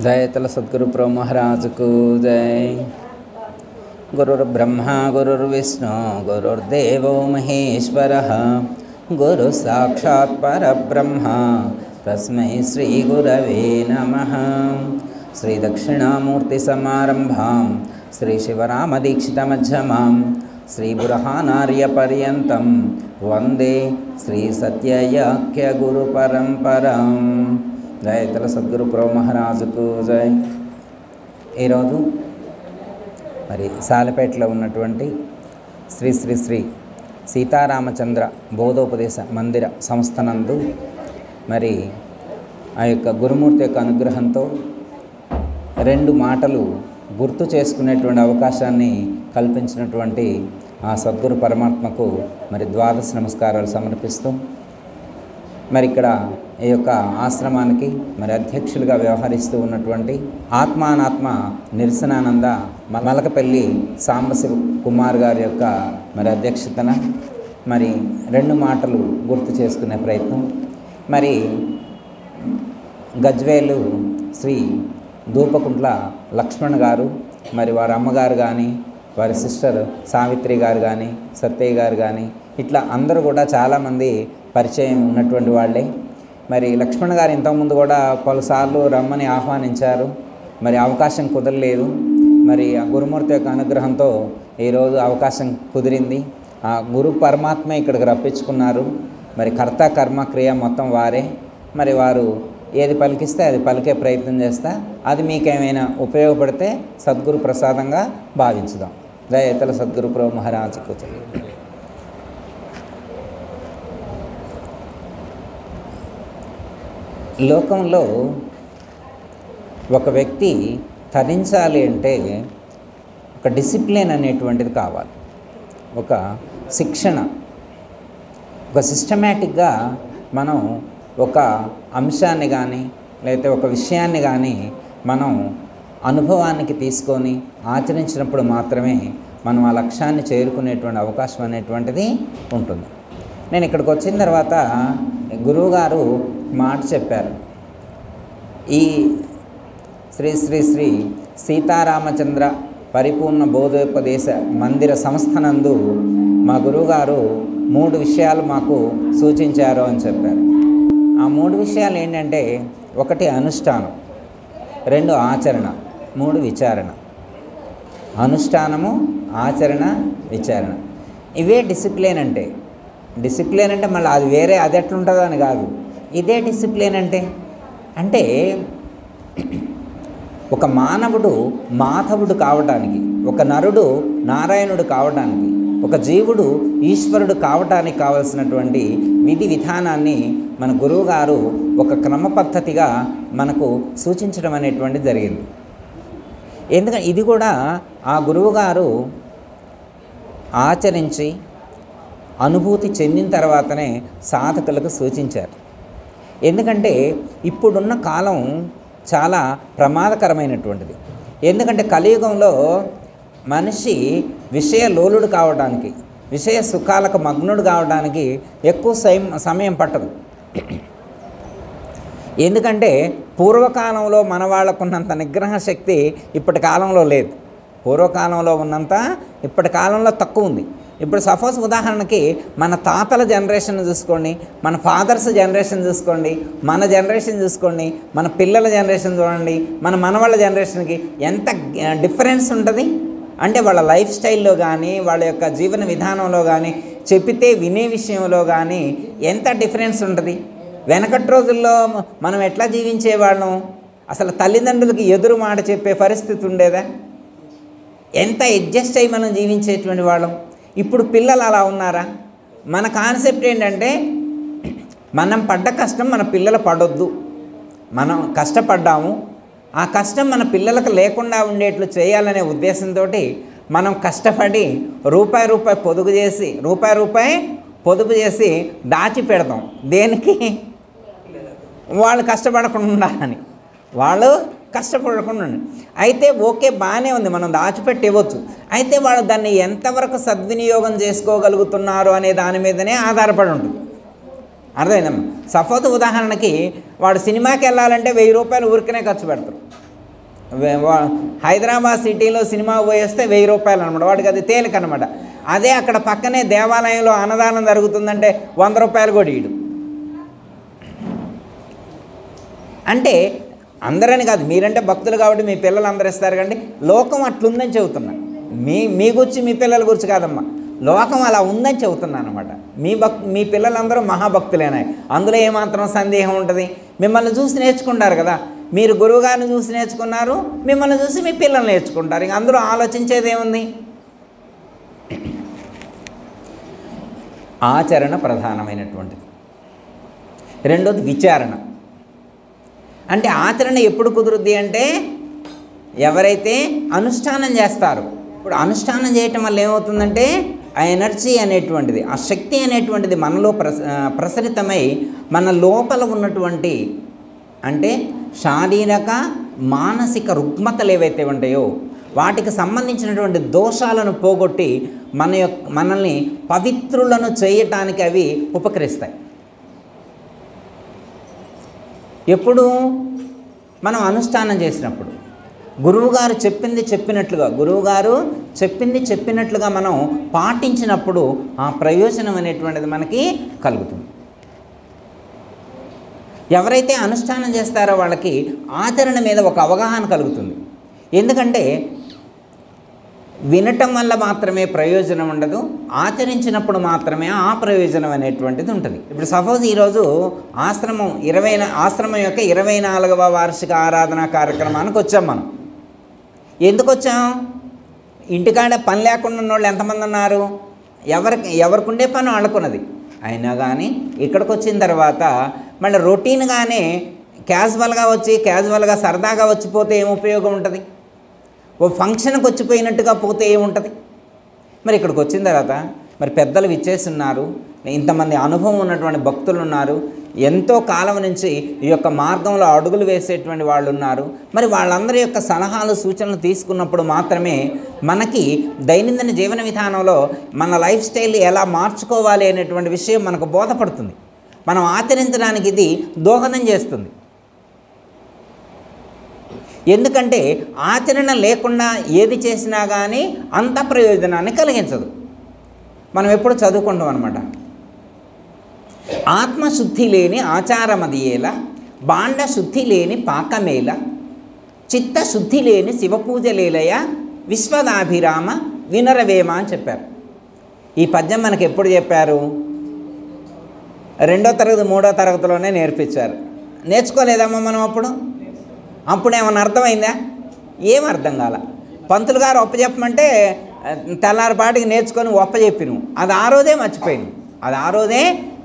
जय तल सद्गुरु प्रो महाराज को जय। गुरुर्ब्रह्मा गुरुर्विष्णु गुरुर्देवो महेश्वरः गुरु साक्षात् परब्रह्म तस्मै श्री गुरवे नमः। श्री दक्षिणामूर्ति समारंभां श्री शिवरामदीक्षितमध्यमां श्री बुरहानार्य पर्यन्तं वंदे श्री सत्ययाख्य गुरु परंपरां। जय तल सद्गुरु प्रो महाराजुకు జై। ఈరోజు మరి సాలపేటలో ఉన్నటువంటి శ్రీ శ్రీ శ్రీ సీతారామచంద్ర బోధోపదేశ మందిర సంస్థనందు మరి ఆ యొక్క గురుమూర్తి యొక్క అనుగ్రహంతో రెండు మాటలు గుర్తు చేసుకునేటువంటి అవకాశాన్ని కల్పించినటువంటి ఆ సద్గురు పరమాత్మకు మరి ద్వాదశ నమస్కారాలు సమర్పిస్తూ మరి ఇక్కడ ఈ యొక్క ఆశ్రమానికి మరి అధ్యక్షులుగా వ్యవహరిస్తూ ఉన్నటువంటి ఆత్మానాత్మ నిరసనానంద మలకపల్లి సాంబశివ కుమార్ గారి యొక్క మరి అధ్యక్షతన మరి రెండు మాటలు గుర్తు చేసుకునే ప్రయత్నం। మరి గజ్వేలు శ్రీ దూపకుంట్ల లక్ష్మణ్ గారు మరి వారి అమ్మగారు కానీ వారి సిస్టర్ సావిత్రి గారు కానీ సత్తయ్య గారు కానీ ఇట్లా అందరూ కూడా చాలామంది పరిచయం ఉన్నటువంటి వాళ్ళే। మరి లక్ష్మణ్ గారు ఇంతకుముందు కూడా పలుసార్లు రమ్మని ఆహ్వానించారు, మరి అవకాశం కుదరలేదు। మరి ఆ గురుమూర్తి యొక్క అనుగ్రహంతో ఈరోజు అవకాశం కుదిరింది। ఆ గురు పరమాత్మ ఇక్కడికి రప్పించుకున్నారు। మరి కర్త కర్మ క్రియ మొత్తం వారే। మరి వారు ఏది పలికిస్తే అది పలికే ప్రయత్నం చేస్తా, అది మీకేమైనా ఉపయోగపడితే సద్గురు ప్రసాదంగా భావించుదాం। జయ తల సద్గురు ప్రో మహారాజుకు జై। లోకంలో ఒక వ్యక్తి తరించాలి అంటే ఒక డిసిప్లిన్ అనేటువంటిది కావాలి, ఒక శిక్షణ, ఒక సిస్టమేటిక్గా మనం ఒక అంశాన్ని కానీ లేకపోతే ఒక విషయాన్ని కానీ మనం అనుభవానికి తీసుకొని ఆచరించినప్పుడు మాత్రమే మనం ఆ లక్ష్యాన్ని చేరుకునేటువంటి అవకాశం అనేటువంటిది ఉంటుంది। నేను ఇక్కడికి వచ్చిన తర్వాత గురువుగారు మాట చెప్పారు, ఈ శ్రీ శ్రీ శ్రీ సీతారామచంద్ర పరిపూర్ణ బోధోపదేశ మందిర సంస్థనందు మా గురువుగారు 3 విషయాలు మాకు సూచించారు అని చెప్పారు। ఆ 3 విషయాలు ఏంటంటే, 1 అనుష్ఠానం, 2 ఆచరణ, 3 విచారణ। అనుష్ఠానము, ఆచరణ, విచారణ, ఇవే డిసిప్లిన్ అంటే। డిసిప్లిన్ అంటే మళ్ళీ అది వేరే, అది ఎట్లుంటుందో అని కాదు, ఇదే డిసిప్లిన్ అంటే। అంటే ఒక మానవుడు మాధవుడు కావడానికి, ఒక నరుడు నారాయణుడు కావడానికి, ఒక జీవుడు ఈశ్వరుడు కావడానికి కావలసినటువంటి విధి విధానాన్ని మన గురువుగారు ఒక క్రమ పద్ధతిగా మనకు సూచించడం అనేటువంటిది జరిగింది। ఎందుకంటే ఇది కూడా ఆ గురువుగారు ఆచరించి అనుభూతి చెందిన తర్వాతనే సాధకులకు సూచించారు। ఎందుకంటే ఇప్పుడున్న కాలం చాలా ప్రమాదకరమైనటువంటిది। ఎందుకంటే కలియుగంలో మనిషి విషయ లోలుడు కావడానికి, విషయ సుఖాలకు మగ్నుడు కావడానికి ఎక్కువ సమయం పట్టదు। ఎందుకంటే పూర్వకాలంలో మన వాళ్ళకున్నంత నిగ్రహ శక్తి ఇప్పటి కాలంలో లేదు, పూర్వకాలంలో ఉన్నంత ఇప్పటి కాలంలో తక్కువ ఉంది। ఇప్పుడు సపోజ్ ఉదాహరణకి మన తాతల జనరేషన్ చూసుకోండి, మన ఫాదర్స్ జనరేషన్ చూసుకోండి, మన జనరేషన్ చూసుకోండి, మన పిల్లల జనరేషన్ చూడండి, మన మనవాళ్ళ జనరేషన్కి ఎంత డిఫరెన్స్ ఉంటుంది అంటే వాళ్ళ లైఫ్ స్టైల్లో కానీ వాళ్ళ యొక్క జీవన విధానంలో కానీ చెప్పితే వినే విషయంలో కానీ ఎంత డిఫరెన్స్ ఉంటుంది। వెనకటి రోజుల్లో మనం ఎట్లా జీవించేవాళ్ళం, అసలు తల్లిదండ్రులకి ఎదురు మాట చెప్పే పరిస్థితి ఉండేదా, ఎంత అడ్జస్ట్ అయ్యి మనం జీవించేటువంటి వాళ్ళం। ఇప్పుడు పిల్లలు అలా ఉన్నారా? మన కాన్సెప్ట్ ఏంటంటే మనం పడ్డ కష్టం మన పిల్లలు పడొద్దు, మనం కష్టపడ్డాము, ఆ కష్టం మన పిల్లలకు లేకుండా ఉండేట్లు చేయాలనే ఉద్దేశంతో మనం కష్టపడి రూపాయి పొదుపు చేసి దాచి పెడతాం। దేనికి? వాళ్ళు కష్టపడకుండా ఉండాలని, వాళ్ళు కష్టపడకుండా ఉండండి। అయితే ఓకే, బాగానే ఉంది, మనం దాచిపెట్టి ఇవ్వచ్చు, అయితే వాళ్ళు దాన్ని ఎంతవరకు సద్వినియోగం చేసుకోగలుగుతున్నారు అనే దాని మీదనే ఆధారపడి ఉంటుంది। అర్థమైందమ్మా? సపోజ్ ఉదాహరణకి వాడు సినిమాకి వెళ్ళాలంటే 1000 రూపాయలు ఊరికనే ఖర్చు పెడతారు, హైదరాబాద్ సిటీలో సినిమా పోయేస్తే 1000 రూపాయలు అనమాట, వాడికి అది తేలిక అనమాట. అదే అక్కడ పక్కనే దేవాలయంలో అన్నదానం జరుగుతుందంటే 100 రూపాయలు కూడా ఇడు. అంటే అందరని కాదు, మీరంటే భక్తులు కాబట్టి మీ పిల్లలు అందరూ ఇస్తారు కండి, లోకం అట్లుందని చెబుతున్నా. మీ గురించి మీ పిల్లల గురించి కాదమ్మా, లోకం అలా ఉందని చెబుతున్నాను అనమాట. మీ పిల్లలందరూ మహాభక్తులేనాయి, అందులో ఏమాత్రం సందేహం ఉంటుంది. మిమ్మల్ని చూసి నేర్చుకుంటారు కదా, మీరు గురువుగారిని చూసి నేర్చుకున్నారు, మిమ్మల్ని చూసి మీ పిల్లలు నేర్చుకుంటారు. ఇంక అందులో ఆలోచించేది ఏముంది? ఆచరణ ప్రధానమైనటువంటిది. రెండోది విచారణ. అంటే ఆచరణ ఎప్పుడు కుదురుద్ది అంటే ఎవరైతే అనుష్ఠానం చేస్తారో. ఇప్పుడు అనుష్ఠానం చేయటం వల్ల ఏమవుతుందంటే ఆ ఎనర్జీ అనేటువంటిది, ఆ శక్తి అనేటువంటిది మనలో ప్రసరితమై మన లోపల ఉన్నటువంటి అంటే శారీరక మానసిక రుగ్మతలు ఏవైతే ఉంటాయో వాటికి సంబంధించినటువంటి దోషాలను పోగొట్టి మనల్ని పవిత్రులను చేయటానికి అవి ఉపకరిస్తాయి. ఎప్పుడు? మనం అనుష్ఠానం చేసినప్పుడు. గురువుగారు చెప్పింది చెప్పినట్లుగా మనం పాటించినప్పుడు ఆ ప్రయోజనం అనేటువంటిది మనకి కలుగుతుంది. ఎవరైతే అనుష్ఠానం చేస్తారో వాళ్ళకి ఆచరణ మీద ఒక అవగాహన కలుగుతుంది. ఎందుకంటే వినటం వల్ల మాత్రమే ప్రయోజనం ఉండదు, ఆచరించినప్పుడు మాత్రమే ఆ ప్రయోజనం అనేటువంటిది ఉంటుంది. ఇప్పుడు సపోజ్ ఈరోజు ఆశ్రమం యొక్క 24వ వార్షిక ఆరాధన కార్యక్రమానికి వచ్చాం. మనం ఎందుకు వచ్చాం? ఇంటికాడ పని లేకుండా ఉన్న వాళ్ళు ఎంతమంది ఉన్నారు? ఎవరికి ఉండే పని వాళ్ళకున్నది. అయినా కానీ ఇక్కడికి వచ్చిన తర్వాత మళ్ళీ రొటీన్గానే క్యాజువల్గా సరదాగా వచ్చిపోతే ఏం ఉపయోగం ఉంటుంది? ఓ ఫంక్షన్కి వచ్చిపోయినట్టుగా పోతే ఏముంటుంది? మరి ఇక్కడికి వచ్చిన తర్వాత మరి పెద్దలు విచ్చేసి ఉన్నారు, ఇంతమంది అనుభవం ఉన్నటువంటి భక్తులు ఉన్నారు, ఎంతో కాలం నుంచి ఈ యొక్క మార్గంలో అడుగులు వేసేటువంటి వాళ్ళు ఉన్నారు. మరి వాళ్ళందరి యొక్క సలహాలు సూచనలు తీసుకున్నప్పుడు మాత్రమే మనకి దైనందిన జీవన విధానంలో మన లైఫ్ స్టైల్ ఎలా మార్చుకోవాలి అనేటువంటి విషయం మనకు బోధపడుతుంది. మనం ఆచరించడానికి ఇది దోహదం చేస్తుంది. ఎందుకంటే ఆచరణ లేకుండా ఏది చేసినా కానీ అంత ప్రయోజనాన్ని కలిగించదు. మనం ఎప్పుడు చదువుకుంటాం అనమాట. ఆత్మశుద్ధి లేని ఆచారమదియేల, బాండ శుద్ధి లేని పాకమేల, చిత్తశుద్ధి లేని శివపూజలేలయ, విశ్వదాభిరామ వినరవేమ అని చెప్పారు. ఈ పద్యం మనకు ఎప్పుడు చెప్పారు? 2వ తరగతి 3వ తరగతిలోనే నేర్పించారు. నేర్చుకోలేదమ్మా మనం అప్పుడేమన్నా అర్థమైందా? ఏం అర్థం కాల. పంతులు గారు ఒప్పచెప్పమంటే తెల్లారిపాటికి నేర్చుకొని ఒప్పచెప్పిను, అది ఆ రోజే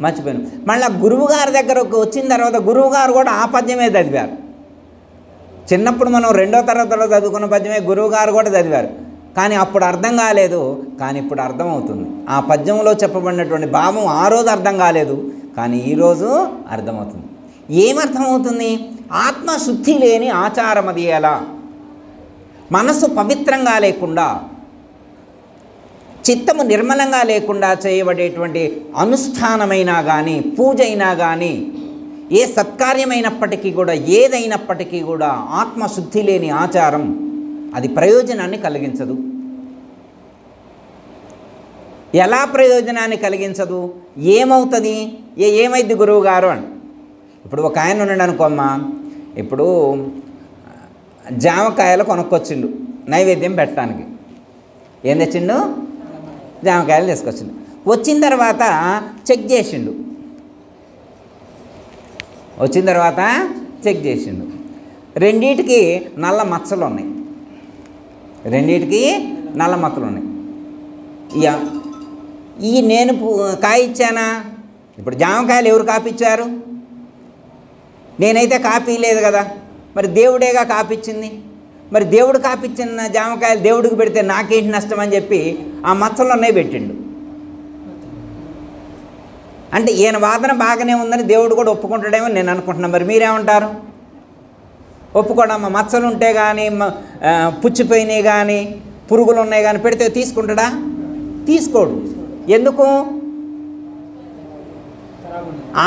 మర్చిపోయాను. మళ్ళీ గురువుగారి దగ్గరకు వచ్చిన తర్వాత గురువుగారు కూడా ఆ పద్యమే చదివారు. చిన్నప్పుడు మనం 2వ తరగతిలో చదువుకున్న పద్యమే గురువుగారు కూడా చదివారు. కానీ అప్పుడు అర్థం కాలేదు, కానీ ఇప్పుడు అర్థమవుతుంది. ఆ పద్యంలో చెప్పబడినటువంటి భావం ఆ రోజు అర్థం కాలేదు, కానీ ఈరోజు అర్థమవుతుంది. ఏమర్థమవుతుంది? ఆత్మశుద్ధి లేని ఆచారం అది ఎలా, మనసు పవిత్రంగా లేకుండా, చిత్తము నిర్మలంగా లేకుండా చేయబడేటువంటి అనుష్ఠానమైనా కానీ, పూజ అయినా కానీ, ఏ సత్కార్యమైనప్పటికీ కూడా, ఏదైనప్పటికీ కూడా ఆత్మశుద్ధి లేని ఆచారం అది ప్రయోజనాన్ని కలిగించదు. ఎలా ప్రయోజనాన్ని కలిగించదు? ఏమవుతుంది? ఏమైంది గురువు గారు అని. ఇప్పుడు ఒక ఆయన ఉన్నాడు అనుకోమ్మా, ఇప్పుడు జామకాయలు కొనుక్కొచ్చిండు నైవేద్యం పెట్టడానికి. ఏం తెచ్చిండు? జామకాయలు తీసుకొచ్చిండు. వచ్చిన తర్వాత చెక్ చేసిండు. రెండింటికి నల్ల మచ్చలు ఉన్నాయి. నేను కాయ ఇచ్చానా? ఇప్పుడు జామకాయలు ఎవరు కాపిచ్చారు? నేనైతే కాపీ లేదు కదా. మరి దేవుడేగా కాపిచ్చింది. మరి దేవుడు కాపిచ్చిన జామకాయలు దేవుడికి పెడితే నాకేంటి నష్టం అని చెప్పి ఆ మచ్చలునే పెట్టిండు. అంటే ఈయన వాదన బాగానే ఉందని దేవుడు కూడా ఒప్పుకుంటాడేమో నేను అనుకుంటున్నాను. మరి మీరేమంటారు? ఒప్పుకోడమ్మా. మచ్చలు ఉంటే కానీ, పుచ్చిపోయినాయి కానీ, పురుగులు ఉన్నాయి కానీ పెడితే తీసుకుంటాడా? తీసుకోడు. ఎందుకు?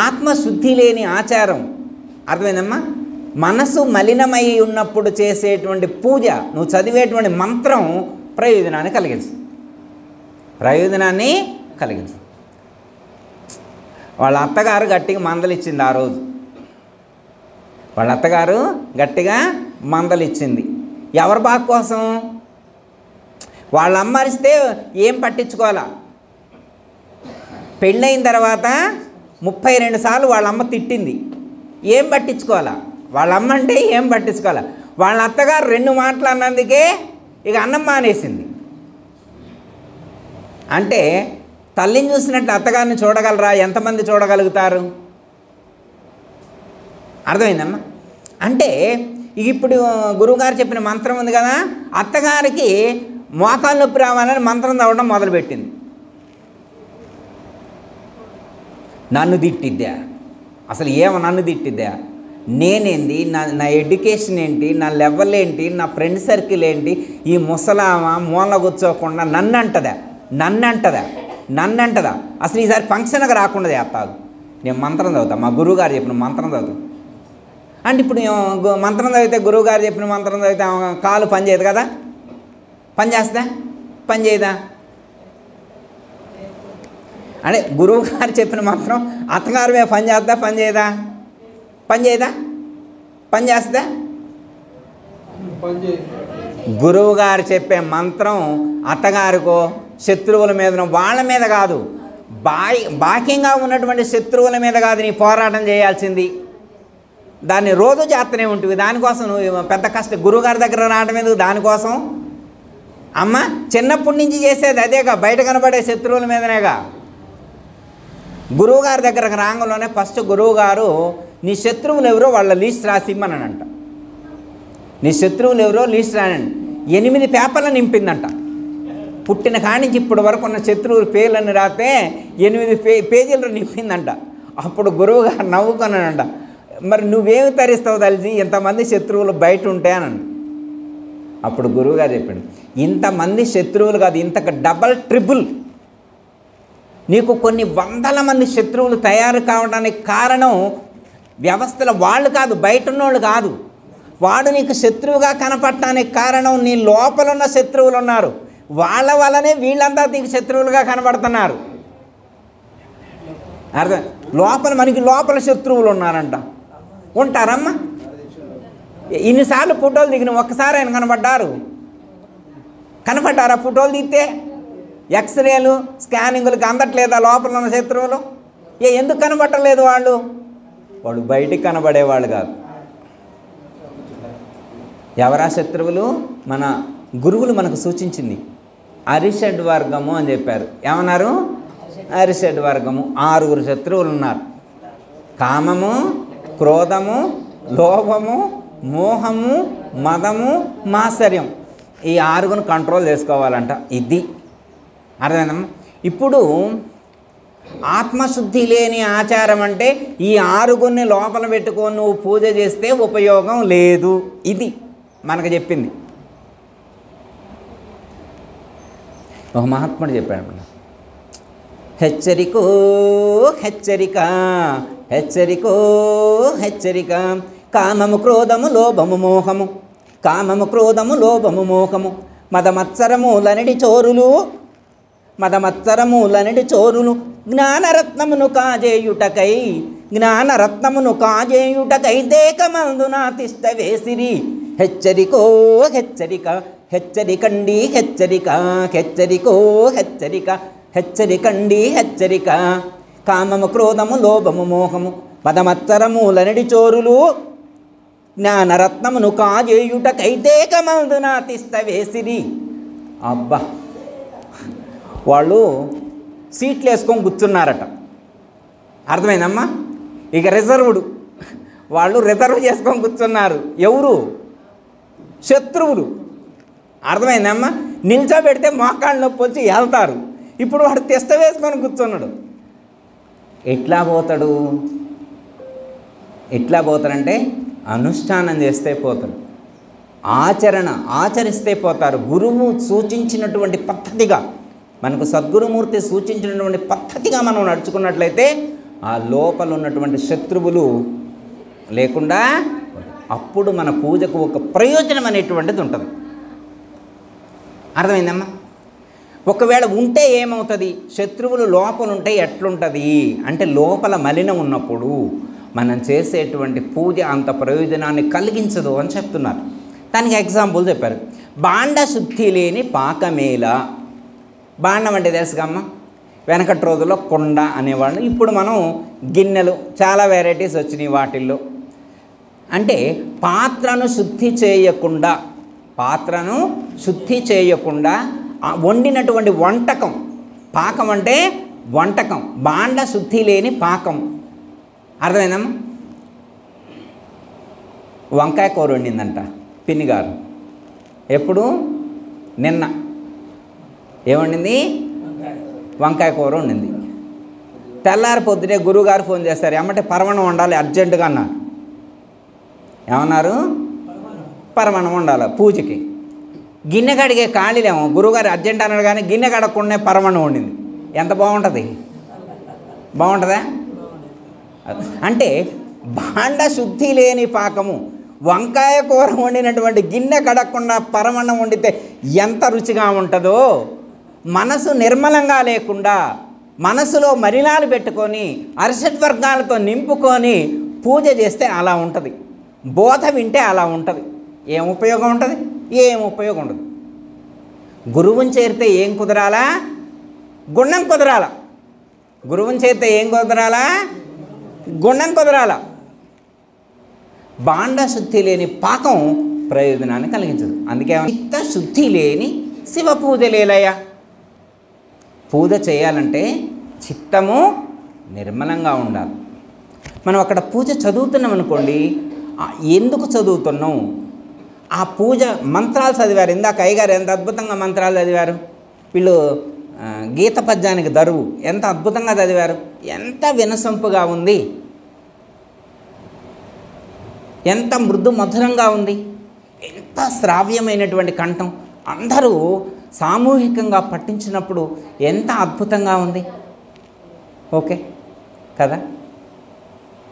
ఆత్మశుద్ధి లేని ఆచారం. అర్థమైందమ్మా? మనసు మలినమై ఉన్నప్పుడు చేసేటువంటి పూజ, నువ్వు చదివేటువంటి మంత్రం ప్రయోజనాన్ని కలిగించు. వాళ్ళ అత్తగారు గట్టిగా మందలిచ్చింది ఆ రోజు. వాళ్ళ అత్తగారు గట్టిగా మందలిచ్చింది. ఎవరి బాగు కోసం? వాళ్ళ అమ్మ అరిస్తే ఏం పట్టించుకోవాలా? పెళ్ళైన తర్వాత 32 సార్లు వాళ్ళ అమ్మ తిట్టింది, ఏం పట్టించుకోవాలా? వాళ్ళ అమ్మ అంటే ఏం పట్టించుకోవాలా? వాళ్ళ అత్తగారు 2 మాటలు అన్నందుకే ఇక అన్నం మానేసింది. అంటే తల్లిని చూసినట్టు అత్తగారిని చూడగలరా? ఎంతమంది చూడగలుగుతారు? అర్థమైందమ్మా? అంటే ఇప్పుడు గురువుగారు చెప్పిన మంత్రం ఉంది కదా, అత్తగారికి మోకాలు నొప్పి రావాలని మంత్రం చదవడం మొదలుపెట్టింది. నన్ను తిట్టిద్దా? అసలు నన్ను తిట్టిద్దా? నేనేంది, నా ఎడ్యుకేషన్ ఏంటి, నా లెవెల్ ఏంటి, నా ఫ్రెండ్ సర్కిల్ ఏంటి, ఈ ముసలామ మూల కూర్చోకుండా నన్ను అంటదా? అసలు ఈసారి ఫంక్షన్కి రాకుండా చేస్తాను. నేను మంత్రం చదువుతా, మా గురువుగారు చెప్పిన మంత్రం చదువుతా అంటే ఇప్పుడు మంత్రం చదివితే, గురువుగారు చెప్పిన మంత్రం చదివితే కాలు పని చేయదు కదా? పని చేస్తా? పని చేయదా? అంటే గురువుగారు చెప్పిన మంత్రం అత్తగారు మీద పని చేస్తా? పని చేయదా? పని చేస్తా? గురువుగారు చెప్పే మంత్రం అత్తగారికో శత్రువుల మీద, వాళ్ళ మీద కాదు, బాక్యంగా ఉన్నటువంటి శత్రువుల మీద కాదు నీ పోరాటం చేయాల్సింది. దాన్ని రోజు చేస్తూనే ఉంటుంది. దానికోసం నువ్వు పెద్ద కష్టం గురువుగారి దగ్గర రావడం ఎందుకు? దానికోసం అమ్మ చిన్నప్పటి నుంచి చేసేది అదేగా, బయట కనబడే శత్రువుల మీదనేగా. గురువుగారి దగ్గరకు రాంగంలోనే ఫస్ట్ గురువుగారు నీ శత్రువులు ఎవరో వాళ్ళ లిస్ట్ రాసిమ్మనంట. నీ శత్రువులు ఎవరో లిస్ట్ రానండి. 8 పేపర్లు నింపిందంట. పుట్టిన కాడి నుంచి ఇప్పటి వరకు ఉన్న శత్రువుల పేర్లన్నీ రాస్తే 8 పేజీలు నింపిందంట. అప్పుడు గురువుగారు నవ్వుకున్నానంట, మరి నువ్వేమి తరిస్తావు తల్లి, ఇంతమంది శత్రువులు బయట ఉంటే అని. అప్పుడు గురువుగారు చెప్పాడు, ఇంతమంది శత్రువులు కాదు, ఇంతకు డబల్ ట్రిపుల్ నీకు కొన్ని వందల మంది శత్రువులు తయారు కావడానికి కారణం వ్యవస్థల వాళ్ళు కాదు, బయట ఉన్నోళ్ళు కాదు. వాడు నీకు శత్రువుగా కనపడటానికి కారణం నీ లోపల ఉన్న శత్రువులు ఉన్నారు. వాళ్ళ వల్లనే వీళ్ళంతా నీకు శత్రువులుగా కనబడుతున్నారు. అర్థం? మనకి లోపల శత్రువులు ఉన్నారంట. ఉంటారమ్మా? ఇన్నిసార్లు ఫోటోలు దిగిన ఒక్కసారి ఆయన కనపడ్డారా? ఫోటోలు తీస్తే ఎక్స్రేలు స్కానింగులకు అందట్లేదా లోపల ఉన్న శత్రువులు? ఎందుకు కనబట్టలేదు? వాళ్ళు బయటికి కనబడేవాళ్ళు కాదు. ఎవరా శత్రువులు? మన గురువులు మనకు సూచించింది అరిషడ్ వర్గము అని చెప్పారు. ఏమన్నారు? అరిషడ్ వర్గము. 6 శత్రువులు ఉన్నారు. కామము, క్రోధము, లోభము, మోహము, మదము, మాత్సర్యం. ఈ 6 కంట్రోల్ చేసుకోవాలంట. ఇది అర్థమైందమ్మా? ఇప్పుడు ఆత్మశుద్ధి లేని ఆచారం అంటే ఈ 6 లోపల పెట్టుకొని నువ్వు పూజ చేస్తే ఉపయోగం లేదు. ఇది మనకు చెప్పింది. ఒక మహాత్ముడు చెప్పాడు, హెచ్చరికో హెచ్చరిక, హెచ్చరికో హెచ్చరిక, కామము క్రోధము లోభము మోహము, కామము క్రోధము లోభము మోహము, మదమత్సరములనడి చోరులు, మదమత్సరములనడి చోరులు, జ్ఞానరత్నమును కాజేయుటకై, జ్ఞానరత్నమును కాజేయుటకై దేకమందున తిష్ట వేసిరి. హెచ్చరికో హెచ్చరిక, హెచ్చరికండి హెచ్చరిక, హెచ్చరికో హెచ్చరిక, హెచ్చరికండి హెచ్చరిక, కామము క్రోధము లోభము మోహము, మదమత్సరములనడి చోరులు, జ్ఞానరత్నమును కాజేయుటకై దేకమందున తిష్ట వేసిరి. అబ్బా, వాళ్ళు సీట్లు వేసుకొని కూర్చున్నారట. అర్థమైందమ్మా? ఇక రిజర్వ్డ్, వాళ్ళు రిజర్వ్ చేసుకొని కూర్చున్నారు. ఎవరు? శత్రువులు. అర్థమైందమ్మా? నిల్చోబెడితే మోకాళ్ళ నొప్పి వచ్చి వెళ్తారు. ఇప్పుడు వాడు తిష్ట వేసుకొని కూర్చున్నాడు. ఎట్లా పోతాడంటే అనుష్ఠానం చేస్తే పోతాడు, ఆచరిస్తే పోతారు. గురువు సూచించినటువంటి పద్ధతిగా, మనకు సద్గురుమూర్తి సూచించినటువంటి పద్ధతిగా మనం నడుచుకున్నట్లయితే ఆ లోపల ఉన్నటువంటి శత్రువులు లేకుండా అప్పుడు మన పూజకు ఒక ప్రయోజనం అనేటువంటిది ఉంటుంది. అర్థమైందమ్మా? ఒకవేళ ఉంటే ఏమవుతుంది? శత్రువులు లోపల ఉంటే ఎట్లుంటుంది అంటే లోపల మలినం ఉన్నప్పుడు మనం చేసేటువంటి పూజ అంత ప్రయోజనాన్ని కలిగించదు అని చెప్తున్నారు. దానికి ఎగ్జాంపుల్ చెప్పారు. బాండ శుద్ధి లేని పాకమేల. బాండం అంటే తెలుసుకమ్మా, వెనకటి రోజుల్లో కుండ అనేవాళ్ళు. ఇప్పుడు మనం గిన్నెలు చాలా వెరైటీస్ వచ్చినాయి వాటిల్లో. అంటే పాత్రను శుద్ధి చేయకుండా వండినటువంటి వంటకం. పాకం అంటే వంటకం. బాండ శుద్ధి లేని పాకం. అర్థమైందమ్మా? వంకాయ కూర వండిందంట పిన్ని గారు. ఎప్పుడు? నిన్న. ఏమండింది? వంకాయ కూర వండింది. తెల్లారి పొద్దునే గురువుగారు ఫోన్ చేస్తారు, ఏమంటే పరమాణం వండాలి అర్జెంటుగా అన్నారు. ఏమన్నారు? పరమాణం వండాలి పూజకి. గిన్నె కడిగే ఖాళీలేమో, గురువుగారు అర్జెంట్ అన్నాడు కానీ గిన్నె కడగకుండా పరమాణం వండింది. ఎంత బాగుంటుంది? బాగుంటుందా? అంటే బాండ శుద్ధి లేని పాకము. వంకాయ కూర వండినటువంటి గిన్నె కడగకుండా పరమాన్నం వండితే ఎంత రుచిగా ఉంటుందో, మనసు నిర్మలంగా లేకుండా మనసులో మలినాలు పెట్టుకొని అరిషడ్వర్గాలతో నింపుకొని పూజ చేస్తే అలా ఉంటుంది. బోధ వింటే అలా ఉంటుంది. ఏం ఉపయోగం ఉంటుంది? ఏం ఉపయోగం ఉండదు. గురువుని చేరితే ఏం కుదరాలా? గుణం కుదరాలా. గురువుని చేరితే ఏం కుదరాలా? గుణం కుదరాలా. బాండ శుద్ధి లేని పాకం ప్రయోజనాన్ని కలిగించదు. అందుకే చిత్త శుద్ధి లేని శివ పూజ లేలయ్య. పూజ చేయాలంటే చిత్తము నిర్మలంగా ఉండాలి. మనం అక్కడ పూజ చదువుతున్నాం అనుకోండి, ఎందుకు చదువుతున్నాం? ఆ పూజ మంత్రాలు చదివారు. ఇందాక అయ్యగారు ఎంత అద్భుతంగా మంత్రాలు చదివారు. వీళ్ళు గీత పద్యానికి దరువు ఎంత అద్భుతంగా చదివారు. ఎంత వినసొంపుగా ఉంది, ఎంత మృదు మధురంగా ఉంది, ఎంత శ్రావ్యమైనటువంటి కంఠం. అందరూ సామూహికంగా పఠించినప్పుడు ఎంత అద్భుతంగా ఉంది. ఓకే కదా?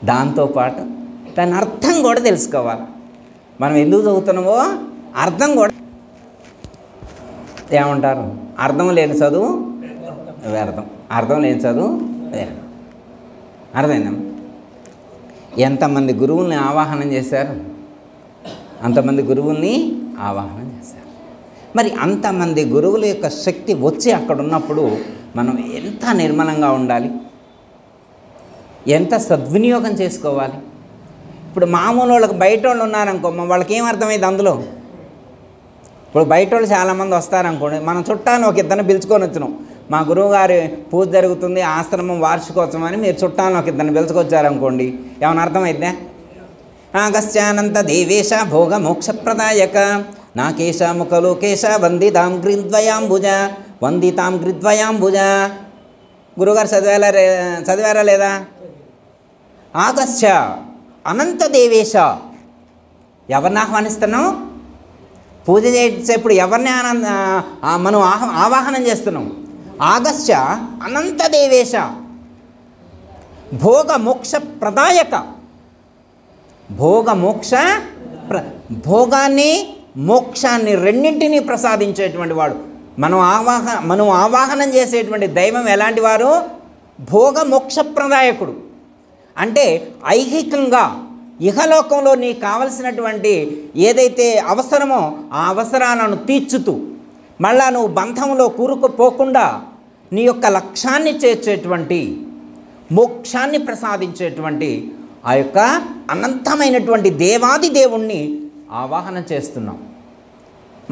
దాంతోపాటు దాని అర్థం కూడా తెలుసుకోవాలి. మనం ఎందుకు చదువుతున్నామో అర్థం కూడా. ఏమంటారు? అర్థం లేని చదువు వ్యర్థం. అర్థం లేని చదువు వ్యర్థం. అర్థమైందా? ఎంతమంది గురువుల్ని ఆవాహనం చేశారు? అంతమంది గురువుల్ని ఆవాహనం చేశారు. మరి అంతమంది గురువుల యొక్క శక్తి వచ్చి అక్కడ ఉన్నప్పుడు మనం ఎంత నిర్మలంగా ఉండాలి, ఎంత సద్వినియోగం చేసుకోవాలి. ఇప్పుడు మామూలు వాళ్ళకి బయట వాళ్ళు ఉన్నారనుకో, వాళ్ళకి ఏం అర్థమైంది అందులో? ఇప్పుడు బయట వాళ్ళు చాలామంది వస్తారనుకోండి, మనం చుట్టాలను ఒక ఇద్దరిని పిలుచుకొని వచ్చినాం. మా గురువుగారి పూజ జరుగుతుంది, ఆశ్రమం వార్షికోత్సవం అని మీరు చుట్టాలను ఒక ఇద్దరిని పిలుచుకొచ్చారనుకోండి, ఏమైనా అర్థమైద్దా? అగస్త్యానంత దేవేశ భోగ మోక్షప్రదాయక నాకేశ ముఖలోకేశ వందితాం గ్రిద్వయాంబుజ. గురువుగారు చదివారా లేదా? ఆగస్త్య అనంత దేవేశ. ఎవరిని ఆహ్వానిస్తున్నాం? పూజ చేసేప్పుడు ఎవరిని మనం ఆవాహనం చేస్తున్నాం? ఆగస్త్య అనంత దేవేశ భోగ మోక్ష ప్రదాయక. భోగాన్ని మోక్షాన్ని రెండింటినీ ప్రసాదించేటువంటి వాడు. మనం ఆవాహనం చేసేటువంటి దైవం ఎలాంటి వారు? భోగ మోక్ష ప్రదాయకుడు. అంటే ఐహికంగా ఇహలోకంలో నీకు కావలసినటువంటి ఏదైతే అవసరమో ఆ అవసరాలను తీర్చుతూ మళ్ళా నువ్వు బంధంలో కూరుకుపోకుండా నీ యొక్క లక్ష్యాన్ని చేర్చేటువంటి మోక్షాన్ని ప్రసాదించేటువంటి ఆ యొక్క అనంతమైనటువంటి దేవాది దేవుణ్ణి ఆవాహన చేస్తున్నాం.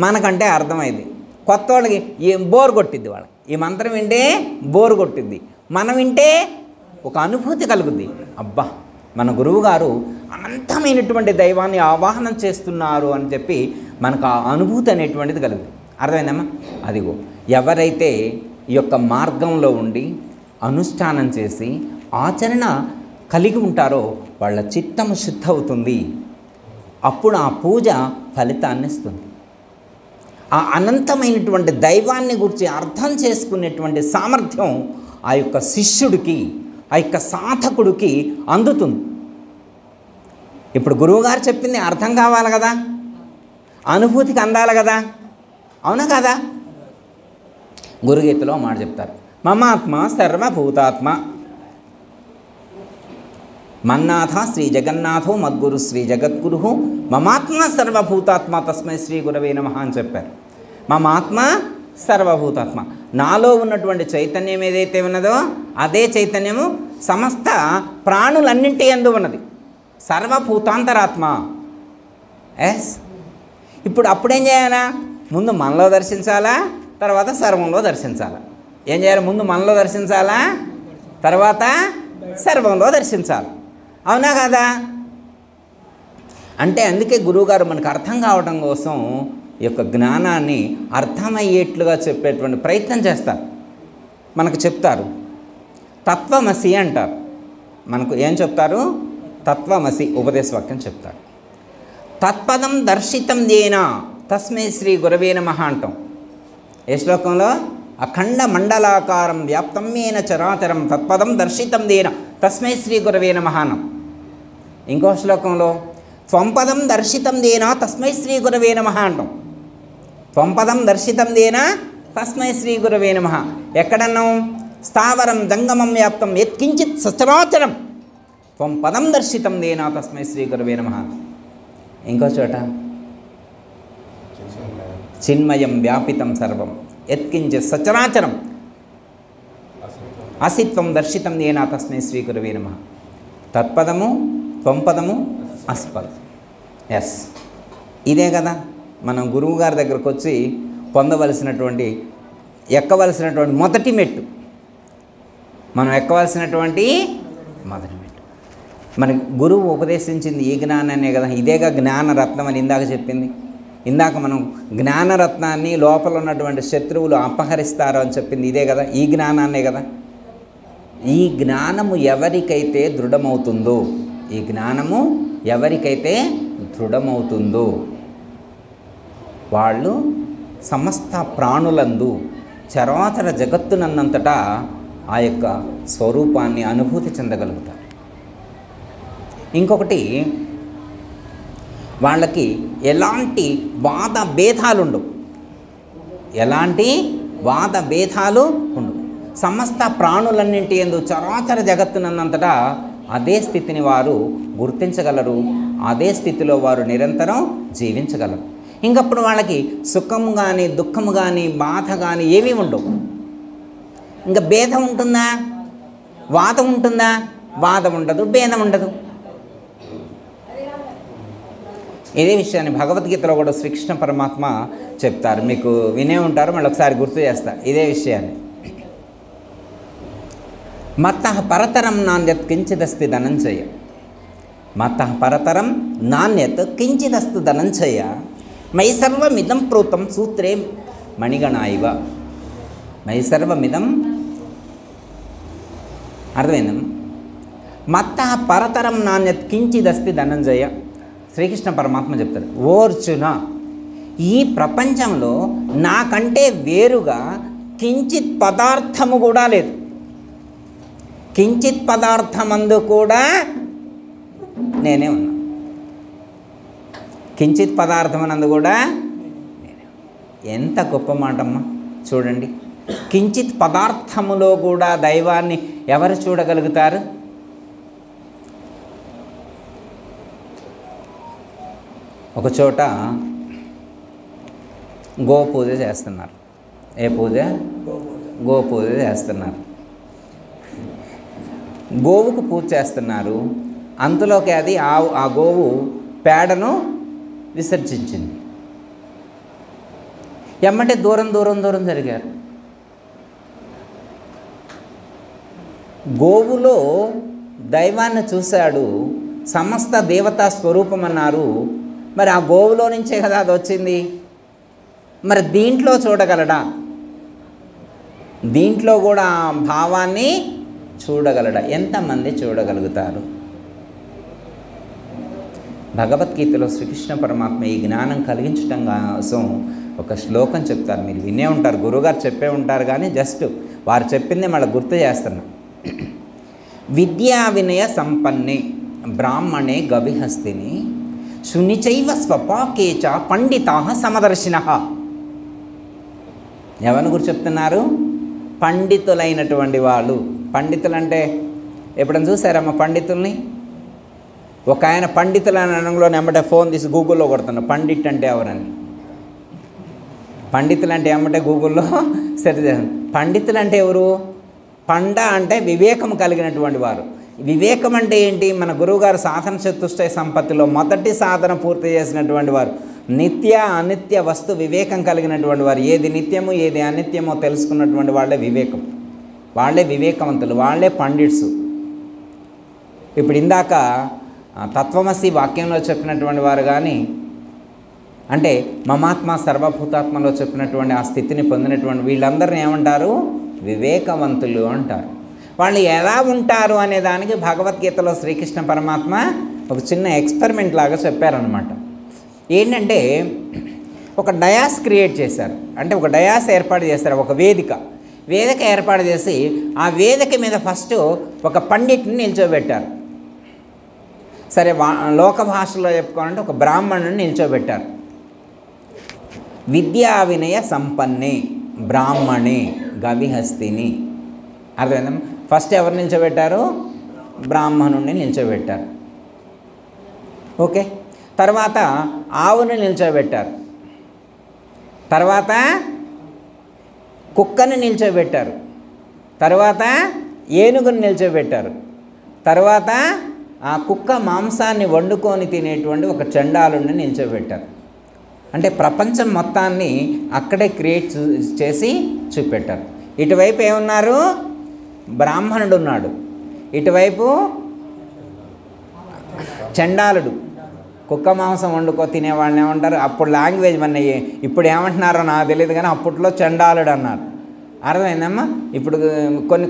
మనకంటే అర్థమైంది. కొత్త వాళ్ళకి బోర్ కొట్టిద్ది. వాళ్ళకి ఈ మంత్రం వింటే బోర్ కొట్టిద్ది. మనం వింటే ఒక అనుభూతి కలుగుద్ది. అబ్బా, మన గురువుగారు అనంతమైనటువంటి దైవాన్ని ఆవాహనం చేస్తున్నారు అని చెప్పి మనకు ఆ అనుభూతి అనేటువంటిది కలుగుతుంది. అర్థమైందమ్మా? అదిగో ఎవరైతే ఈ యొక్క మార్గంలో ఉండి అనుష్ఠానం చేసి ఆచరణ కలిగి ఉంటారో వాళ్ళ చిత్తము శుద్ధి అవుతుంది. అప్పుడు ఆ పూజ ఫలితాన్ని ఇస్తుంది. ఆ అనంతమైనటువంటి దైవాన్ని గురించి అర్థం చేసుకునేటువంటి సామర్థ్యం ఆ యొక్క శిష్యుడికి, ఆ యొక్క సాధకుడికి అందుతుంది. ఇప్పుడు గురువుగారు చెప్పింది అర్థం కావాలి కదా, అనుభూతికి అందాలి కదా, అవునా కదా? గురుగీతలో మాట చెప్తారు, మమాత్మ సర్వభూతాత్మ మన్నాథ శ్రీ జగన్నాథో మద్గురు శ్రీ జగద్గురు మమాత్మ సర్వభూతాత్మ తస్మై శ్రీ గురవే నమః అని చెప్పారు. మమాత్మ సర్వభూతాత్మ, నాలో ఉన్నటువంటి చైతన్యం ఏదైతే ఉన్నదో అదే చైతన్యము సమస్త ప్రాణులన్నింటి యందు ఉన్నది. సర్వభూతాంతరాత్మ. ఎస్. ఇప్పుడు అప్పుడేం చేయాలా? ముందు మనలో దర్శించాలా, తర్వాత సర్వంలో దర్శించాలా. ఏం చేయాలి? ముందు మనలో దర్శించాలా, తర్వాత సర్వంలో దర్శించాలి. అవునా కదా? అంటే అందుకే గురువుగారు మనకు అర్థం కావడం కోసం ఈ యొక్క జ్ఞానాన్ని అర్థమయ్యేట్లుగా చెప్పేటువంటి ప్రయత్నం చేస్తారు. మనకు చెప్తారు తత్వమసి అంటారు. మనకు ఏం చెప్తారు? తత్వమసి ఉపదేశవాక్యం చెప్తారు. తత్పదం దర్శితం ఏన తస్మై శ్రీ గురవే నమః అంటాం. ఏ శ్లోకంలో? అఖండ మండలాకారం వ్యాప్తం ఏన చరాచరం తత్పదం దర్శితం దేన తస్మై శ్రీ గురవే నమః అనం. ఇంకో శ్లోకంలో త్వంపదం దర్శితం దేన తస్మై శ్రీ గురవే నమః అంటాం. త్వంపదం దర్శితం దేన తస్మై శ్రీ గురవే నమః. ఎక్కడన్నాం? స్థావరం జంగమం వ్యాప్తం యత్కించిత్ సచరాచరం త్వంపదం దర్శితం దేన తస్మై శ్రీ గురవే నమః. ఇంకో చోట చిన్మయం వ్యాపితం సర్వం యత్కించిత్ సచరాచరం అసిత్వం దర్శితం దేన తస్మై శ్రీ గురవే నమః. తత్పదము, త్వంపదము, అస్పదం. ఎస్, ఇదే కదా మనం గురువు గారి దగ్గరకు వచ్చి పొందవలసినటువంటి, ఎక్కవలసినటువంటి మొదటి మెట్టు. మనం ఎక్కవలసినటువంటి మొదటి మెట్టు. మనకి గురువు ఉపదేశించింది ఈ జ్ఞానాన్నే కదా. ఇదేగా జ్ఞానరత్నం అని ఇందాక చెప్పింది. ఇందాక మనం జ్ఞానరత్నాన్ని లోపల ఉన్నటువంటి శత్రువులు అపహరిస్తారు అని చెప్పింది ఇదే కదా, ఈ జ్ఞానాన్నే కదా. ఈ జ్ఞానము ఎవరికైతే దృఢమవుతుందో, ఈ జ్ఞానము ఎవరికైతే దృఢమవుతుందో వాళ్ళు సమస్త ప్రాణులందు చరాచర జగత్తునందంతటా ఆ యొక్క స్వరూపాన్ని అనుభూతి చెందగలుగుతారు. ఇంకొకటి, వాళ్ళకి ఎలాంటి వాద భేదాలు ఉండవు. ఎలాంటి వాద భేదాలు ఉండవు. సమస్త ప్రాణులన్నింటి యందు చరాచర జగత్తునందంతటా అదే స్థితిని వారు గుర్తించగలరు. అదే స్థితిలో వారు నిరంతరం జీవించగలరు. ఇంకప్పుడు వాళ్ళకి సుఖము కానీ, దుఃఖము కానీ, బాధ కానీ ఏమీ ఉండవు. ఇంకా భేదం ఉంటుందా? వాదం ఉంటుందా? వాదం ఉండదు, భేదం ఉండదు. ఇదే విషయాన్ని భగవద్గీతలో కూడా శ్రీకృష్ణ పరమాత్మ చెప్తారు. మీకు వినే ఉంటారు, మళ్ళీ ఒకసారి గుర్తు చేస్తా ఇదే విషయాన్ని. మత్తః పరతరం నాణ్యత్ కించిదస్తి ధనంజయ. మత్తః పరతరం నాణ్యత్ కించిదస్తు ధనంజయ మై సర్వమిదం ప్రోతం సూత్రే మణిగణాయివ. మై సర్వమిదం, అర్థమైందమ్మా? మత్తః పరతరం నాణ్యత్ కించిదస్తి ధనంజయ. శ్రీకృష్ణ పరమాత్మ చెప్తారు, ఓ అర్జున, ఈ ప్రపంచంలో నాకంటే వేరుగా కించిత్ పదార్థము కూడా లేదు. కించిత్ పదార్థమందు కూడా నేనే ఉన్నా. కించిత్ పదార్థమనందు కూడా నేనే. ఎంత గొప్ప మాటమ్మా చూడండి. కించిత్ పదార్థములో కూడా దైవాన్ని ఎవరు చూడగలుగుతారు? ఒక చోట గోపూజ చేస్తున్నారు. ఏ పూజ? గోపూజ చేస్తున్నారు. గోవుకు పూజ చేస్తున్నారు. అంతలోకి అది ఆ గోవు పేడను విసర్జించింది. ఎమ్మటే దూరం దూరం దూరం జరిగారు. గోవులో దైవాన్ని చూశాడు, సమస్త దేవతా స్వరూపం అన్నారు. మరి ఆ గోవులో నుంచే కదా అది వచ్చింది. మరి దీంట్లో చూడగలడా? దీంట్లో కూడా ఆ భావాన్ని చూడగలడా? ఎంతమంది చూడగలుగుతారు? భగవద్గీతలో శ్రీకృష్ణ పరమాత్మ ఈ జ్ఞానం కలిగించటం కోసం ఒక శ్లోకం చెప్తారు. మీరు వినే ఉంటారు, గురువుగారు చెప్పే ఉంటారు, కానీ జస్ట్ వారు చెప్పింది మళ్ళీ గుర్తు చేస్తున్నా. విద్యా వినయ సంపన్నే బ్రాహ్మణే గవిహస్తిని శునిచైవ స్వపాకే చ పండితాః సమదర్శినః. ఎవరి గురించి చెప్తున్నారు? పండితులైనటువంటి వాళ్ళు. పండితులు అంటే ఎప్పుడైనా చూసారమ్మా పండితుల్ని? ఒక ఆయన పండితులు అనడంలో వెంబటే ఫోన్ తీసి గూగుల్లో కొడుతున్నాడు పండిట్ అంటే ఎవరని. పండితులు అంటే ఏమంటే గూగుల్లో సరే. పండితులు అంటే ఎవరు? పండ అంటే వివేకం కలిగినటువంటి వారు. వివేకం అంటే ఏంటి? మన గురువుగారు సాధన చతుష్టయ సంపత్తిలో మొదటి సాధన పూర్తి చేసినటువంటి వారు. నిత్య అనిత్య వస్తు వివేకం కలిగినటువంటి వారు. ఏది నిత్యము ఏది అనిత్యమో తెలుసుకున్నటువంటి వాళ్ళే వివేకం. వాళ్ళే వివేకవంతులు, వాళ్ళే పండిట్స్. ఇప్పుడు ఇందాక తత్వమసి వాక్యంలో చెప్పినటువంటి వారు కానీ, అంటే మమాత్మ సర్వభూతాత్మలో చెప్పినటువంటి ఆ స్థితిని పొందినటువంటి వీళ్ళందరినీ ఏమంటారు? వివేకవంతులు అంటారు. వాళ్ళు ఎలా ఉంటారు అనే దానికి భగవద్గీతలో శ్రీకృష్ణ పరమాత్మ ఒక చిన్న ఎక్స్పెరిమెంట్ లాగా చెప్పారనమాట. ఏంటంటే ఒక డయాస్ క్రియేట్ చేశారు. అంటే ఒక డయాస్ ఏర్పాటు చేస్తారు, ఒక వేదిక ఏర్పాటు చేసి ఆ వేదిక మీద ఫస్ట్ ఒక పండిట్ని నిల్చోబెట్టారు. సరే, లోక భాషలో చెప్పుకోవాలంటే ఒక బ్రాహ్మణుని నిల్చోబెట్టారు. విద్యా వినయ సంపన్నే బ్రాహ్మణే గవిహస్తిని. అర్థమైందా? ఫస్ట్ ఎవరు నిల్చోబెట్టారు? బ్రాహ్మణుడిని నిల్చోబెట్టారు. ఓకే. తర్వాత ఆవుని నిల్చోబెట్టారు. తర్వాత కుక్కని నిల్చోబెట్టారు. తర్వాత ఏనుగుని నిల్చోబెట్టారు. తర్వాత ఆ కుక్క మాంసాన్ని వండుకొని తినేటువంటి ఒక చండాలుడిని నిల్చోబెట్టారు. అంటే ప్రపంచం మొత్తాన్ని అక్కడే క్రియేట్ చేసి చూపెట్టారు. ఇటువైపు ఏమున్నారు? బ్రాహ్మణుడు ఉన్నాడు. ఇటువైపు చండాలుడు, కుక్క మాంసం వండుకో తినేవాళ్ళని ఏమంటారు? అప్పుడు లాంగ్వేజ్ మన ఇప్పుడు ఏమంటున్నారో నాకు తెలియదు కానీ అప్పట్లో చండాలుడు అన్నారు. అర్థమైందమ్మా? ఇప్పుడు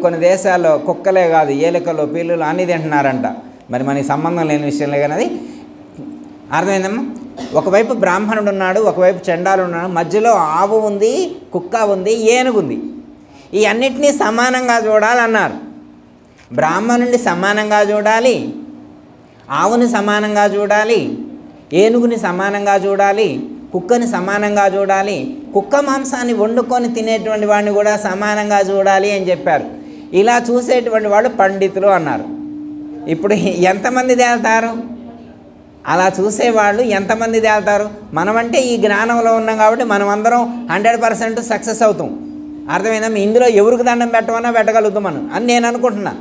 కొన్ని దేశాల్లో కుక్కలే కాదు ఏలికలు పిల్లులు అన్నీ తింటున్నారంట. మరి మనకి సంబంధం లేని విషయంలో కానీ అది అర్థమైందమ్మా? ఒకవైపు బ్రాహ్మణుడు ఉన్నాడు, ఒకవైపు చండాలుడు ఉన్నాడు, మధ్యలో ఆవు ఉంది, కుక్క ఉంది, ఏనుగు ఉంది. ఈ అన్నిటినీ సమానంగా చూడాలన్నారు. బ్రాహ్మణుడిని సమానంగా చూడాలి, ఆవుని సమానంగా చూడాలి, ఏనుగుని సమానంగా చూడాలి, కుక్కని సమానంగా చూడాలి, కుక్క మాంసాన్ని వండుకొని తినేటువంటి వాడిని కూడా సమానంగా చూడాలి అని చెప్పారు. ఇలా చూసేటువంటి వాళ్ళు పండితులు అన్నారు. ఇప్పుడు ఎంతమంది తేల్తారు? అలా చూసేవాళ్ళు ఎంతమంది తేల్తారు? మనమంటే ఈ జ్ఞానంలో ఉన్నాం కాబట్టి మనం అందరం 100% సక్సెస్ అవుతాం. అర్థమైందా? ఇందులో ఎవరికి దండం పెట్టమన్నా పెట్టగలుగుతాం మనం అని నేను అనుకుంటున్నా.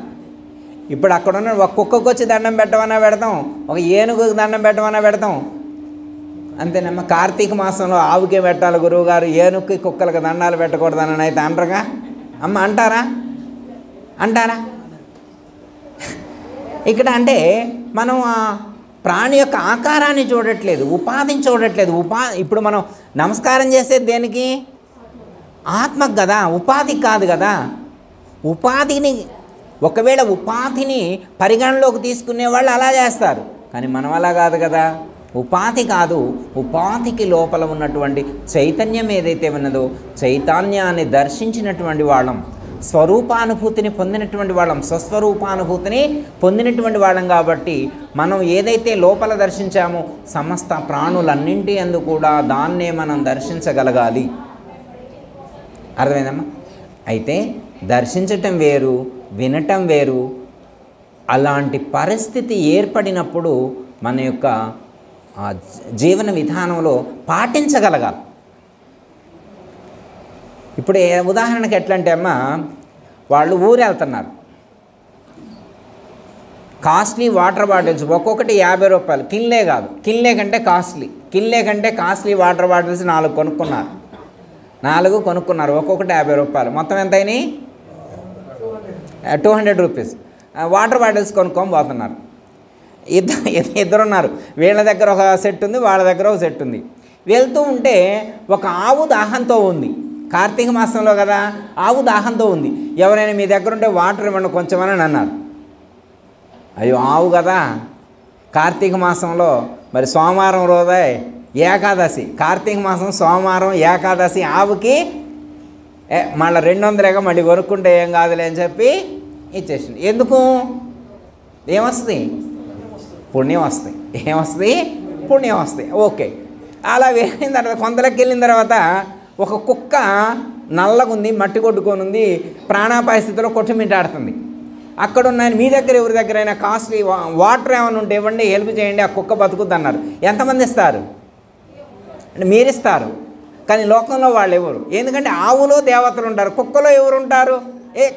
ఇప్పుడు అక్కడ ఉన్న ఒక కుక్కకు వచ్చి దండం పెట్టమన్నా పెడతాం, ఒక ఏనుగుకి దండం పెట్టమన్నా పెడతాం. అంతేనమ్మా? కార్తీక మాసంలో ఆవుకే పెట్టాలి గురువుగారు, ఏనుగుకి కుక్కలకు దండాలు పెట్టకూడదని అయితే అనరుగా అమ్మ? అంటారా? ఇక్కడ అంటే మనం ప్రాణి యొక్క ఆకారాన్ని చూడట్లేదు, ఉపాధిని చూడట్లేదు. ఇప్పుడు మనం నమస్కారం చేసేది దేనికి? ఆత్మకు కదా, ఉపాధికి కాదు కదా. ఉపాధిని ఒకవేళ ఉపాధిని పరిగణలోకి తీసుకునే వాళ్ళు అలా చేస్తారు, కానీ మనం అలా కాదు కదా. ఉపాధి కాదు, ఉపాధికి లోపల ఉన్నటువంటి చైతన్యం ఏదైతే ఉన్నదో చైతన్యాన్ని దర్శించినటువంటి వాళ్ళం, స్వరూపానుభూతిని పొందినటువంటి వాళ్ళం, స్వస్వరూపానుభూతిని పొందినటువంటి వాళ్ళం. కాబట్టి మనం ఏదైతే లోపల దర్శించామో సమస్త ప్రాణులన్నింటి యందు కూడా దాన్నే మనం దర్శించగలగాలి. అర్థమైందమ్మా? అయితే దర్శించటం వేరు, వినటం వేరు. అలాంటి పరిస్థితి ఏర్పడినప్పుడు మన యొక్క జీవన విధానంలో పాటించగలగాలి. ఇప్పుడు ఉదాహరణకి ఎట్లంటే అమ్మా, వాళ్ళు ఊరు వెళ్తున్నారు, కాస్ట్లీ వాటర్ బాటిల్స్ ఒక్కొక్కటి 50 రూపాయలు. కిన్లే కంటే కాస్ట్లీ వాటర్ బాటిల్స్ 4 కొనుక్కున్నారు, ఒక్కొక్కటి 50 రూపాయలు. మొత్తం ఎంత అయినాయి? 200 రూపీస్. వాటర్ బాటిల్స్ కొనుక్కొని పోతున్నారు. ఇద్దరున్నారు. వీళ్ళ దగ్గర ఒక సెట్ ఉంది, వాళ్ళ దగ్గర ఒక సెట్ ఉంది. వెళ్తూ ఉంటే ఒక ఆవు దాహంతో ఉంది. కార్తీక మాసంలో కదా, ఆవు దాహంతో ఉంది. ఎవరైనా మీ దగ్గర ఉంటే వాటర్ ఇవ్వండి కొంచెమని అన్నారు. అయ్యో ఆవు కదా, కార్తీక మాసంలో మరి సోమవారం రోజే ఏకాదశి, కార్తీక మాసం సోమవారం ఏకాదశి, ఆవుకి మళ్ళీ 200 మళ్ళీ కొనుక్కుంటే ఏం కాదులే అని చెప్పి ఇచ్చేసింది. ఎందుకు? ఏమొస్తుంది? పుణ్యం వస్తాయి. ఏమొస్తాయి? పుణ్యం వస్తాయి. ఓకే, అలా వెళ్ళిన తర్వాత కొంతలోకి వెళ్ళిన తర్వాత ఒక కుక్క నల్లగుంది, మట్టి కొట్టుకొని ఉంది, ప్రాణాపాయ స్థితిలో కొట్టుమిట్టాడుతుంది. అక్కడ ఉన్న మీ దగ్గర ఎవరి దగ్గరైనా కాస్ట్లీ వాటర్ ఏమైనా ఉంటే ఇవ్వండి, హెల్ప్ చేయండి, ఆ కుక్క బతుకుద్ది అన్నారు. ఎంతమంది ఇస్తారు? అంటే మీరిస్తారు, కానీ లోకంలో వాళ్ళు ఎవరు? ఎందుకంటే ఆవులో దేవతలు ఉంటారు, కుక్కలో ఎవరు ఉంటారు?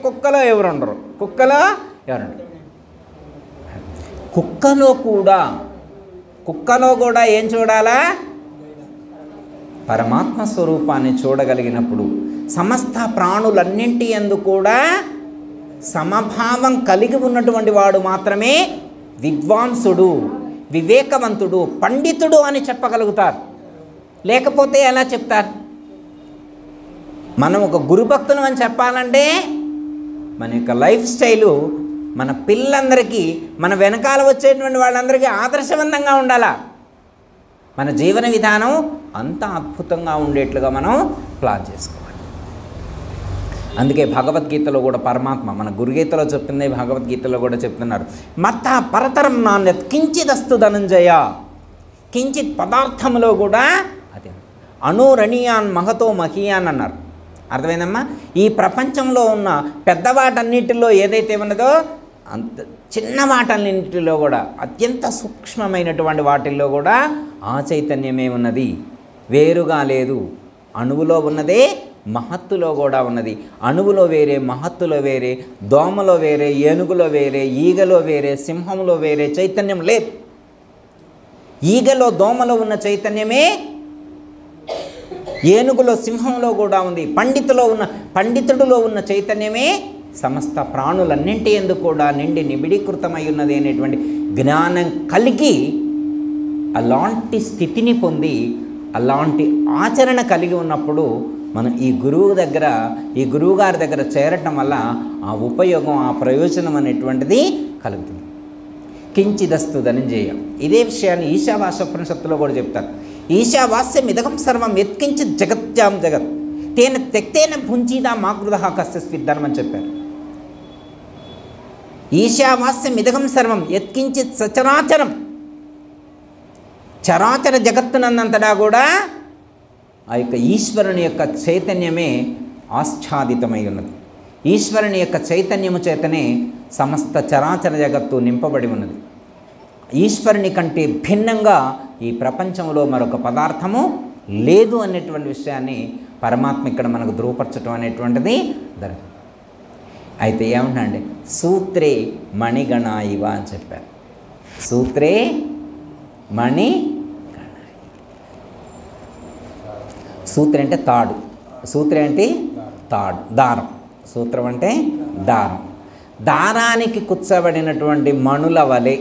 కుక్కలో ఎవరు ఉండరు. కుక్కలో ఎవరుంటారు? కుక్కలో కూడా ఏం చూడాలా? పరమాత్మ స్వరూపాన్ని చూడగలిగినప్పుడు సమస్త ప్రాణులన్నింటి యందు కూడా సమభావం కలిగి ఉన్నటువంటి వాడు మాత్రమే విద్వాంసుడు, వివేకవంతుడు, పండితుడు అని చెప్పగలుగుతారు. లేకపోతే ఎలా చెప్తారు? మనం ఒక గురుభక్తులు అని చెప్పాలంటే మన యొక్క లైఫ్ స్టైలు మన పిల్లలందరికీ, మన వెనకాల వచ్చేటువంటి వాళ్ళందరికీ ఆదర్శవంతంగా ఉండాలా. మన జీవన విధానం అంత అద్భుతంగా ఉండేట్లుగా మనం ప్లాన్ చేసుకోవాలి. అందుకే భగవద్గీతలో కూడా పరమాత్మ మన గురుగీతలో చెప్తుంది, భగవద్గీతలో కూడా చెప్తున్నారు. మత్త పరతరం నాణ్యత్ కించిదస్తు ధనంజయ. కించిత్ పదార్థంలో కూడా అదే అనురణీయాన్ మహతో మహీయాన్ అన్నారు. అర్థమైందమ్మా? ఈ ప్రపంచంలో ఉన్న పెద్దవాటన్నిటిలో ఏదైతే ఉన్నదో అంత చిన్న వాటన్నింటిలో కూడా అత్యంత సూక్ష్మమైనటువంటి వాటిల్లో కూడా ఆ చైతన్యమే ఉన్నది, వేరుగా లేదు. అణువులో ఉన్నదే మహత్తులో కూడా ఉన్నది. అణువులో వేరే, మహత్తులో వేరే, దోమలో వేరే, ఏనుగులో వేరే, ఈగలో వేరే, సింహంలో వేరే చైతన్యం లేదు. ఈగలో దోమలో ఉన్న చైతన్యమే ఏనుగులో, సింహంలో కూడా ఉంది. పండితుడిలో ఉన్న చైతన్యమే సమస్త ప్రాణులన్నింటి యందు కూడా నిండి నిబిడీకృతమై ఉన్నది అనేటువంటి జ్ఞానం కలిగి అలాంటి స్థితిని పొంది అలాంటి ఆచరణ కలిగి ఉన్నప్పుడు మనం ఈ గురువుగారి దగ్గర చేరటం వల్ల ఆ ఉపయోగం, ఆ ప్రయోజనం అనేటువంటిది కలుగుతుంది. కించిదస్తు ధనంజయ. ఇదే విషయాన్ని ఈశావాస్యోపనిషత్తులో కూడా చెప్తారు. ఈశావాస్యం ఇదగం సర్వం యత్కించిత్ జగత్యాం జగత్ తేన తెక్తేన భుంచీదా మాకృత కస్యస్విద్ధనం అని చెప్పారు. ఈశావాస్యం ఇదగం సర్వం యత్కించిత్ సచరాచరం. చరాచర జగత్తునందంతటా కూడా ఆ యొక్క ఈశ్వరుని యొక్క చైతన్యమే ఆచ్ఛాదితమై ఉన్నది. ఈశ్వరుని యొక్క చైతన్యము చేతనే సమస్త చరాచర జగత్తు నింపబడి ఉన్నది. ఈశ్వరుని కంటే భిన్నంగా ఈ ప్రపంచంలో మరొక పదార్థము లేదు అనేటువంటి విషయాన్ని పరమాత్మ ఇక్కడ మనకు ధృవపరచడం అనేటువంటిది జరుగుతుంది. అయితే ఏమంటే సూత్రే మణిగణ ఇవ అని చెప్పారు. సూత్రే మణి, సూత్రం అంటే తాడు, సూత్రం అంటే తాడు, దారం. సూత్రం అంటే దారం. దారానికి కుచ్చబడినటువంటి మణుల వలె,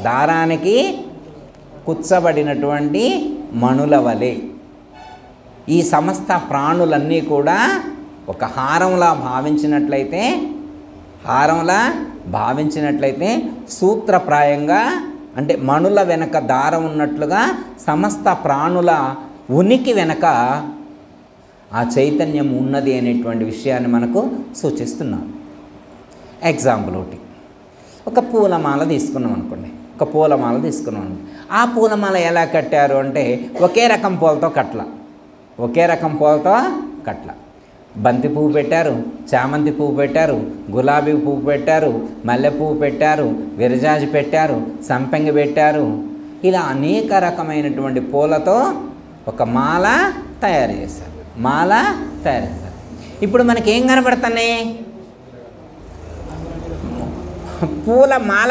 దారానికి కుచ్చబడినటువంటి మణుల వలె ఈ సమస్త ప్రాణులన్నీ కూడా ఒక హారంలా భావించినట్లయితే సూత్రప్రాయంగా అంటే మణుల వెనక దారం ఉన్నట్లుగా సమస్త ప్రాణుల ఉనికి వెనక ఆ చైతన్యం ఉన్నది అనేటువంటి విషయాన్ని మనకు సూచిస్తున్నాం. ఎగ్జాంపుల్ ఒకటి, ఒక పూలమాల తీసుకున్నాం అనుకోండి. ఆ పూలమాల ఎలా కట్టారు అంటే ఒకే రకం పూలతో కట్ల. బంతి పువ్వు పెట్టారు, చామంతి పువ్వు పెట్టారు, గులాబీ పువ్వు పెట్టారు, మల్లె పువ్వు పెట్టారు, విరజాజి పెట్టారు, సంపెంగ పెట్టారు. ఇలా అనేక రకమైనటువంటి పూలతో ఒక మాల తయారు చేశారు. ఇప్పుడు మనకేం కనపడుతున్నాయి? పూల మాల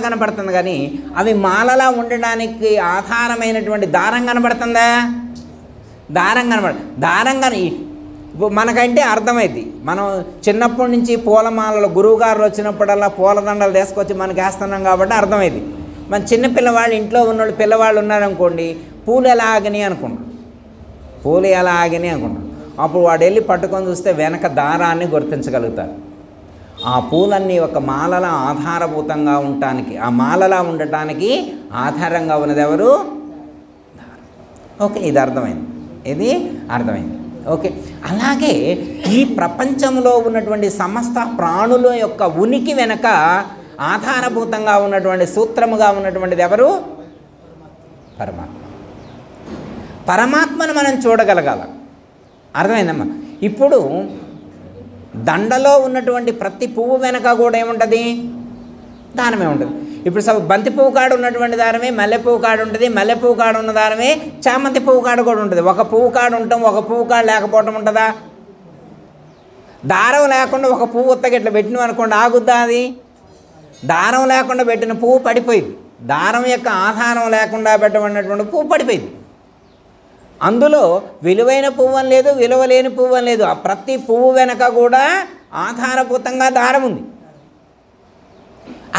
కనపడుతుంది కానీ అవి మాలలా ఉండడానికి ఆధారమైనటువంటి దారం కనపడుతుందా? దారం మనకంటే అర్థమైంది. మనం చిన్నప్పటి నుంచి పూలమాలలు గురువుగారు వచ్చినప్పుడల్లా పూలదండలు తీసుకొచ్చి మనకి వేస్తున్నాం కాబట్టి అర్థమైంది. మన చిన్న పిల్లవాళ్ళు ఇంట్లో ఉన్నోళ్ళు పిల్లవాళ్ళు ఉన్నారనుకోండి, పూలు ఎలా ఆగినాయి అనుకుంటారు. అప్పుడు వాడు వెళ్ళి పట్టుకొని చూస్తే వెనక దారాన్ని గుర్తించగలుగుతారు. ఆ పూలన్నీ ఒక మాలలా ఆధారభూతంగా ఉండటానికి, ఆ మాలలా ఉండటానికి ఆధారంగా ఉన్నది ఎవరు? ఓకే, ఇది అర్థమైంది. ఓకే, అలాగే ఈ ప్రపంచంలో ఉన్నటువంటి సమస్త ప్రాణుల యొక్క ఉనికి వెనక ఆధారభూతంగా ఉన్నటువంటి సూత్రముగా ఉన్నటువంటిది ఎవరు? పరమాత్మ. పరమాత్మను మనం చూడగలగాల. అర్థమైందమ్మా? ఇప్పుడు దండలో ఉన్నటువంటి ప్రతి పువ్వు వెనక కూడా ఏముంటుంది? దానమే ఉంటుంది. ఇప్పుడు బంతి పువ్వు కాడ ఉన్నటువంటి దానమే మల్లె పువ్వు కాడ ఉంటుంది, మల్లె పువ్వు కాడ ఉన్న దానమే చామంతి పువ్వు కాడ కూడా ఉంటుంది. ఒక పువ్వు కాడ ఉంటాం, ఒక పువ్వు కాడ లేకపోవటం ఉంటుందా? దారం లేకుండా ఒక పువ్వు ఉత్తగా ఇట్లా పెట్టినాం అనుకోండి, ఆగుద్దా అది? దారం లేకుండా పెట్టిన పువ్వు పడిపోయింది. దారం యొక్క ఆధారం లేకుండా పెట్టబడినటువంటి పువ్వు పడిపోయింది. అందులో విలువైన పువ్వు అని లేదు, విలువ లేని పువ్వు అని లేదు. ఆ ప్రతి పువ్వు వెనక కూడా ఆధారభూతంగా దారం ఉంది.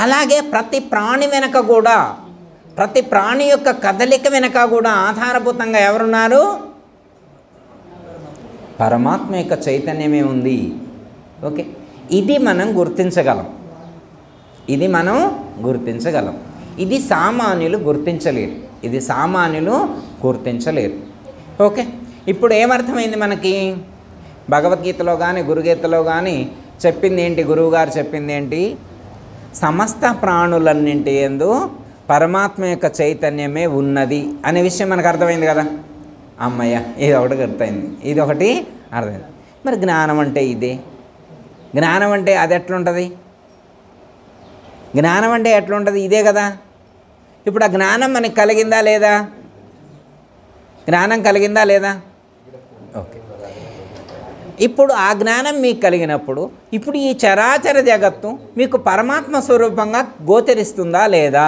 అలాగే ప్రతి ప్రాణి వెనక కూడా, ప్రతి ప్రాణి యొక్క కదలిక వెనక కూడా ఆధారభూతంగా ఎవరున్నారు? పరమాత్మ యొక్క చైతన్యమే ఉంది. ఓకే, ఇది మనం గుర్తించగలం. ఇది మనం గుర్తించగలం. ఇది సామాన్యులు గుర్తించలేరు. ఇది సామాన్యులు గుర్తించలేరు. ఓకే, ఇప్పుడు ఏమర్థమైంది మనకి? భగవద్గీతలో కానీ గురుగీతలో కానీ చెప్పింది ఏంటి? గురువుగారు చెప్పింది ఏంటి? సమస్త ప్రాణులన్నింటి యందు పరమాత్మ యొక్క చైతన్యమే ఉన్నది అనే విషయం మనకు అర్థమైంది కదా. అమ్మయ్య, ఇది ఒకటి అర్థమైంది, ఇది ఒకటి అర్థమైంది. మరి జ్ఞానం అంటే ఇదే. జ్ఞానం అంటే అది ఎట్లుంటుంది? జ్ఞానం అంటే ఎట్లుంటుంది? ఇదే కదా. ఇప్పుడు ఆ జ్ఞానం మనకి కలిగిందా లేదా? జ్ఞానం కలిగిందా లేదా? ఓకే, ఇప్పుడు ఆ జ్ఞానం మీకు కలిగినప్పుడు ఇప్పుడు ఈ చరాచర జగత్తు మీకు పరమాత్మ స్వరూపంగా గోచరిస్తుందా లేదా?